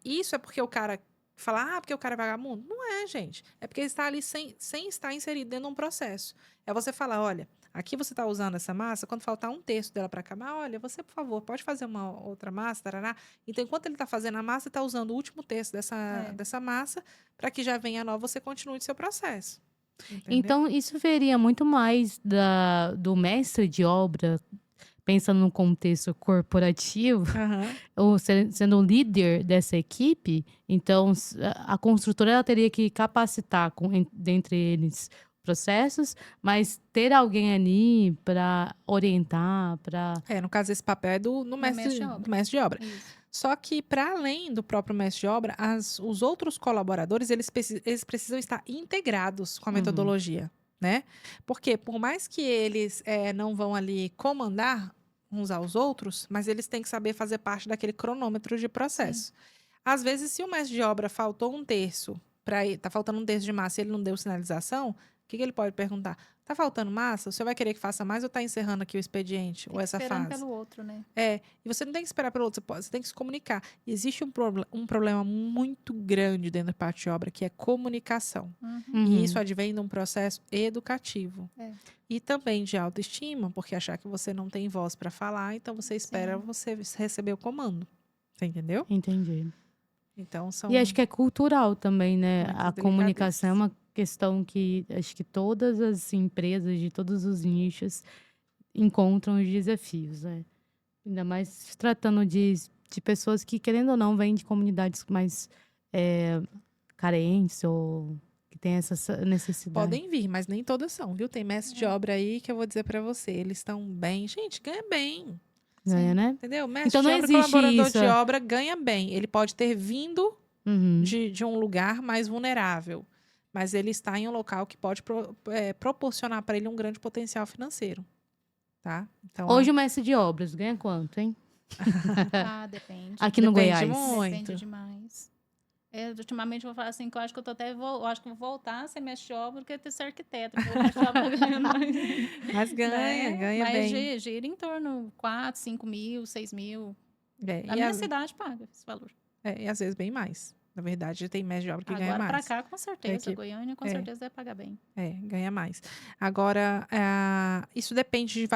isso é porque o cara fala, porque o cara é vagabundo? Não é, gente. É porque ele está ali sem estar inserido dentro de um processo. É você falar, olha, aqui você está usando essa massa, quando faltar um terço dela para acabar, olha, você, por favor, pode fazer uma outra massa, tarará. Então, enquanto ele está fazendo a massa, está usando o último terço dessa massa, para que já venha a nova, você continue o seu processo. Entendeu? Então, isso veria muito mais do mestre de obra, pensando no contexto corporativo, ou sendo o líder dessa equipe. Então, a construtora ela teria que capacitar, dentre eles, processos, mas ter alguém ali para orientar, para... no caso, esse papel é do mestre de obra. Isso. Só que, para além do próprio mestre de obra, os outros colaboradores, eles precisam estar integrados com a metodologia, né? Porque, por mais que eles não vão ali comandar uns aos outros, mas eles têm que saber fazer parte daquele cronômetro de processo. Sim. Às vezes, se o mestre de obra faltou um terço, tá faltando um terço de massa e ele não deu sinalização, o que ele pode perguntar? Tá faltando massa? O senhor vai querer que faça mais ou tá encerrando aqui o expediente? Ou essa fase? Esperando pelo outro, né? E você não tem que esperar pelo outro, você tem que se comunicar. E existe um problema muito grande dentro da parte de obra, que é comunicação. E isso advém de um processo educativo. E também de autoestima, porque achar que você não tem voz para falar, então você espera você receber o comando. Você entendeu? Entendi. Então, E acho que é cultural também, né? A comunicação é uma questão que acho que todas as empresas de todos os nichos encontram os desafios, né? Ainda mais se tratando de pessoas que, querendo ou não, vêm de comunidades mais carentes ou que têm essa necessidade. Podem vir, mas nem todas são, viu? Tem mestre de obra aí que eu vou dizer para você, eles estão bem. Gente, ganha bem. Ganha, né? Entendeu? Mestre então, de não obra, existe colaborador isso. de obra ganha bem. Ele pode ter vindo de um lugar mais vulnerável, mas ele está em um local que pode proporcionar para ele um grande potencial financeiro. Tá? Então, hoje o mestre de obras ganha quanto, hein? Depende. Aqui no Depende Goiás. muito. Depende demais. Ultimamente eu vou falar assim, que eu acho que acho que vou voltar a ser mestre de obra do que ter ser arquiteto. Porque o mestre de obra ganha mais. Mas ganha mas bem. Mas gira em torno de 4, 5 mil, 6 mil. Na e minha cidade paga esse valor. E às vezes bem mais. Na verdade, tem mestre de obra que ganha mais. Agora pra cá, com certeza. Goiânia, com certeza, deve pagar bem. Ganha mais. Agora, isso depende de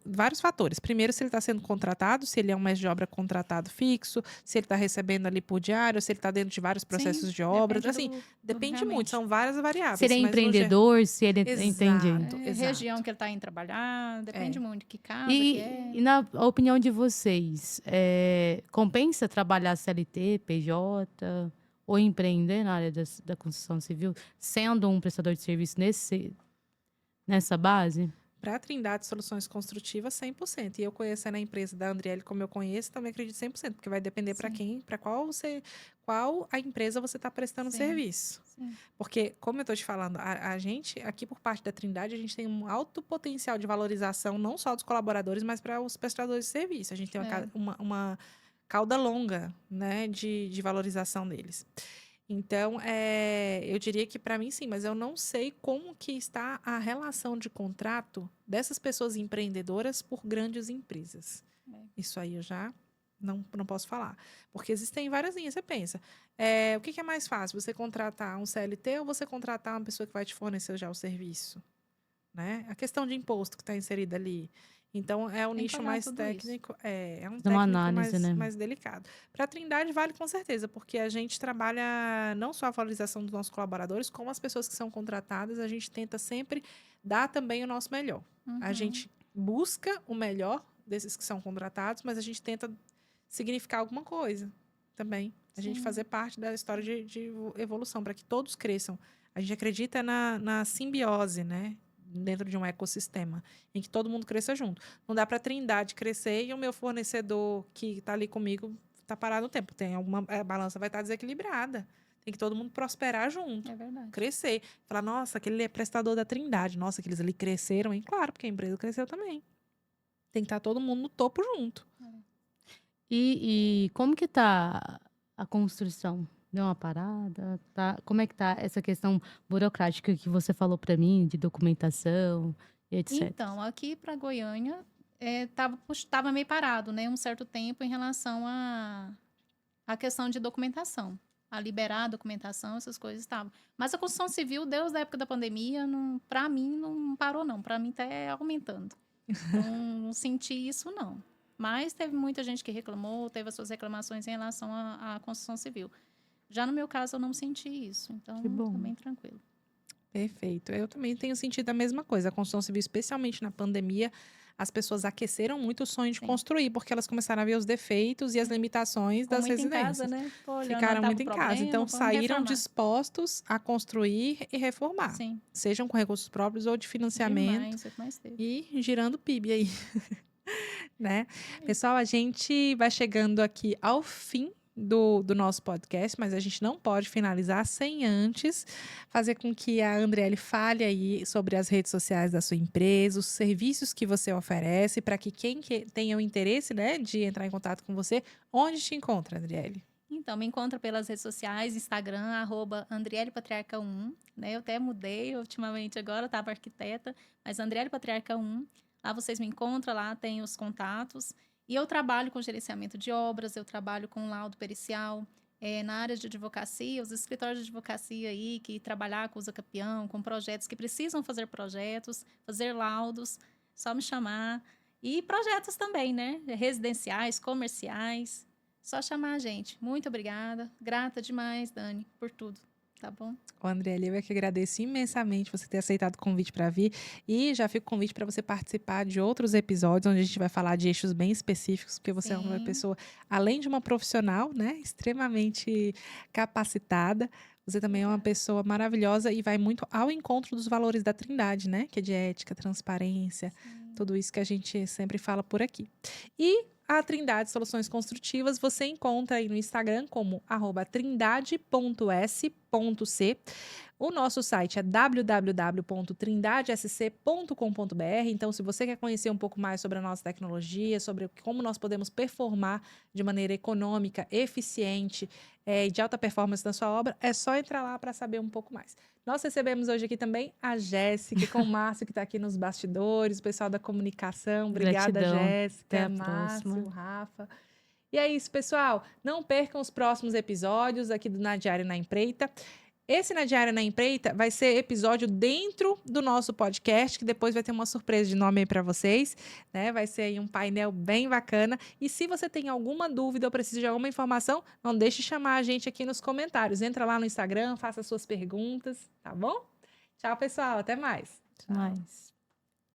vários fatores. Primeiro, se ele está sendo contratado, se ele é um mestre de obra contratado fixo, se ele está recebendo ali por diário, se ele está dentro de vários processos de obra. Assim, depende muito. São várias variáveis. Se ele é empreendedor, se ele... Entendi. Região que ele está indo trabalhar, depende muito. Que casa E na opinião de vocês, compensa trabalhar CLT, PJ... ou empreender na área da construção civil, sendo um prestador de serviço nessa base? Para a Trindade Soluções Construtivas, 100%. E eu conhecendo a empresa da Andriele como eu conheço, também acredito 100%, porque vai depender para qual a empresa você está prestando serviço. Sim. Porque, como eu estou te falando, a gente, aqui por parte da Trindade, a gente tem um alto potencial de valorização, não só dos colaboradores, mas para os prestadores de serviço. A gente tem uma cauda longa, né, de valorização deles. Então, eu diria que para mim sim, mas eu não sei como que está a relação de contrato dessas pessoas empreendedoras por grandes empresas. Isso aí eu já não posso falar. Porque existem várias linhas. Você pensa, o que é mais fácil? Você contratar um CLT ou você contratar uma pessoa que vai te fornecer já o serviço? Né? A questão de imposto que está inserida ali. Então, é um nicho mais técnico. É um técnico análise, mais delicado. Para a Trindade, vale com certeza, porque a gente trabalha não só a valorização dos nossos colaboradores, como as pessoas que são contratadas, a gente tenta sempre dar também o nosso melhor. A gente busca o melhor desses que são contratados, mas a gente tenta significar alguma coisa também. A gente fazer parte da história de evolução, para que todos cresçam. A gente acredita na simbiose, né? Dentro de um ecossistema, em que todo mundo cresça junto. Não dá para a Trindade crescer e o meu fornecedor que está ali comigo está parado no tempo. A balança vai estar desequilibrada. Tem que todo mundo prosperar junto. É verdade. Crescer. Falar, nossa, aquele é prestador da Trindade. Nossa, aqueles ali cresceram, hein? Claro, porque a empresa cresceu também. Tem que estar todo mundo no topo junto. E como que está a construção? Deu uma parada? Tá? Como é que tá essa questão burocrática que você falou para mim, de documentação e etc? Então, aqui para Goiânia, estava meio parado, né? Um certo tempo em relação à questão de documentação. a liberar a documentação, essas coisas estavam. Mas a construção civil, desde a época da pandemia, para mim, não parou, não. Para mim, está aumentando. Não senti isso, não. Mas teve muita gente que reclamou, teve as suas reclamações em relação à construção civil. Já no meu caso, eu não senti isso. Então, bem tranquilo. Perfeito. Eu também tenho sentido a mesma coisa. A construção civil, especialmente na pandemia, as pessoas aqueceram muito o sonho de construir, porque elas começaram a ver os defeitos e as limitações das residências. Em casa, né? Ficaram muito em casa. Então, saíram dispostos a construir e reformar. Sim. Sejam com recursos próprios ou de financiamento. E girando o PIB aí. Né? Pessoal, a gente vai chegando aqui ao fim do nosso podcast, mas a gente não pode finalizar sem antes fazer com que a Andriele fale aí sobre as redes sociais da sua empresa, os serviços que você oferece, para que quem tenha o interesse, né, de entrar em contato com você, onde te encontra, Andriele? Então, me encontra pelas redes sociais, Instagram, @AndrielePatriarca1, né? Eu até mudei ultimamente agora, estava arquiteta, mas AndrielePatriarca1, lá vocês me encontram, lá tem os contatos. E eu trabalho com gerenciamento de obras, eu trabalho com laudo pericial, na área de advocacia, os escritórios de advocacia aí, que trabalhar com usa capião, com projetos que precisam fazer projetos, fazer laudos, só me chamar. E projetos também, né? Residenciais, comerciais, só chamar a gente. Muito obrigada, grata demais, Dani, por tudo. Tá bom? Andriele, eu é que agradeço imensamente você ter aceitado o convite para vir e já fica o convite para você participar de outros episódios onde a gente vai falar de eixos bem específicos, porque você é uma pessoa, além de uma profissional, né, extremamente capacitada, você também é uma pessoa maravilhosa e vai muito ao encontro dos valores da Trindade, né, que é de ética, transparência, tudo isso que a gente sempre fala por aqui. E a Trindade Soluções Construtivas você encontra aí no Instagram como @trindade.s.c. O nosso site é www.trindadesc.com.br. Então, se você quer conhecer um pouco mais sobre a nossa tecnologia, sobre como nós podemos performar de maneira econômica, eficiente e de alta performance na sua obra, é só entrar lá para saber um pouco mais. Nós recebemos hoje aqui também a Jéssica, com o Márcio, que está aqui nos bastidores, o pessoal da comunicação. Obrigada, Jéssica, Márcio, Rafa. E é isso, pessoal. Não percam os próximos episódios aqui do Na Diário na Empreita. Esse Na Diário na Empreita vai ser episódio dentro do nosso podcast, que depois vai ter uma surpresa de nome aí para vocês, né? Vai ser aí um painel bem bacana. E se você tem alguma dúvida ou precisa de alguma informação, não deixe de chamar a gente aqui nos comentários. Entra lá no Instagram, faça suas perguntas, tá bom? Tchau, pessoal. Até mais. Até mais.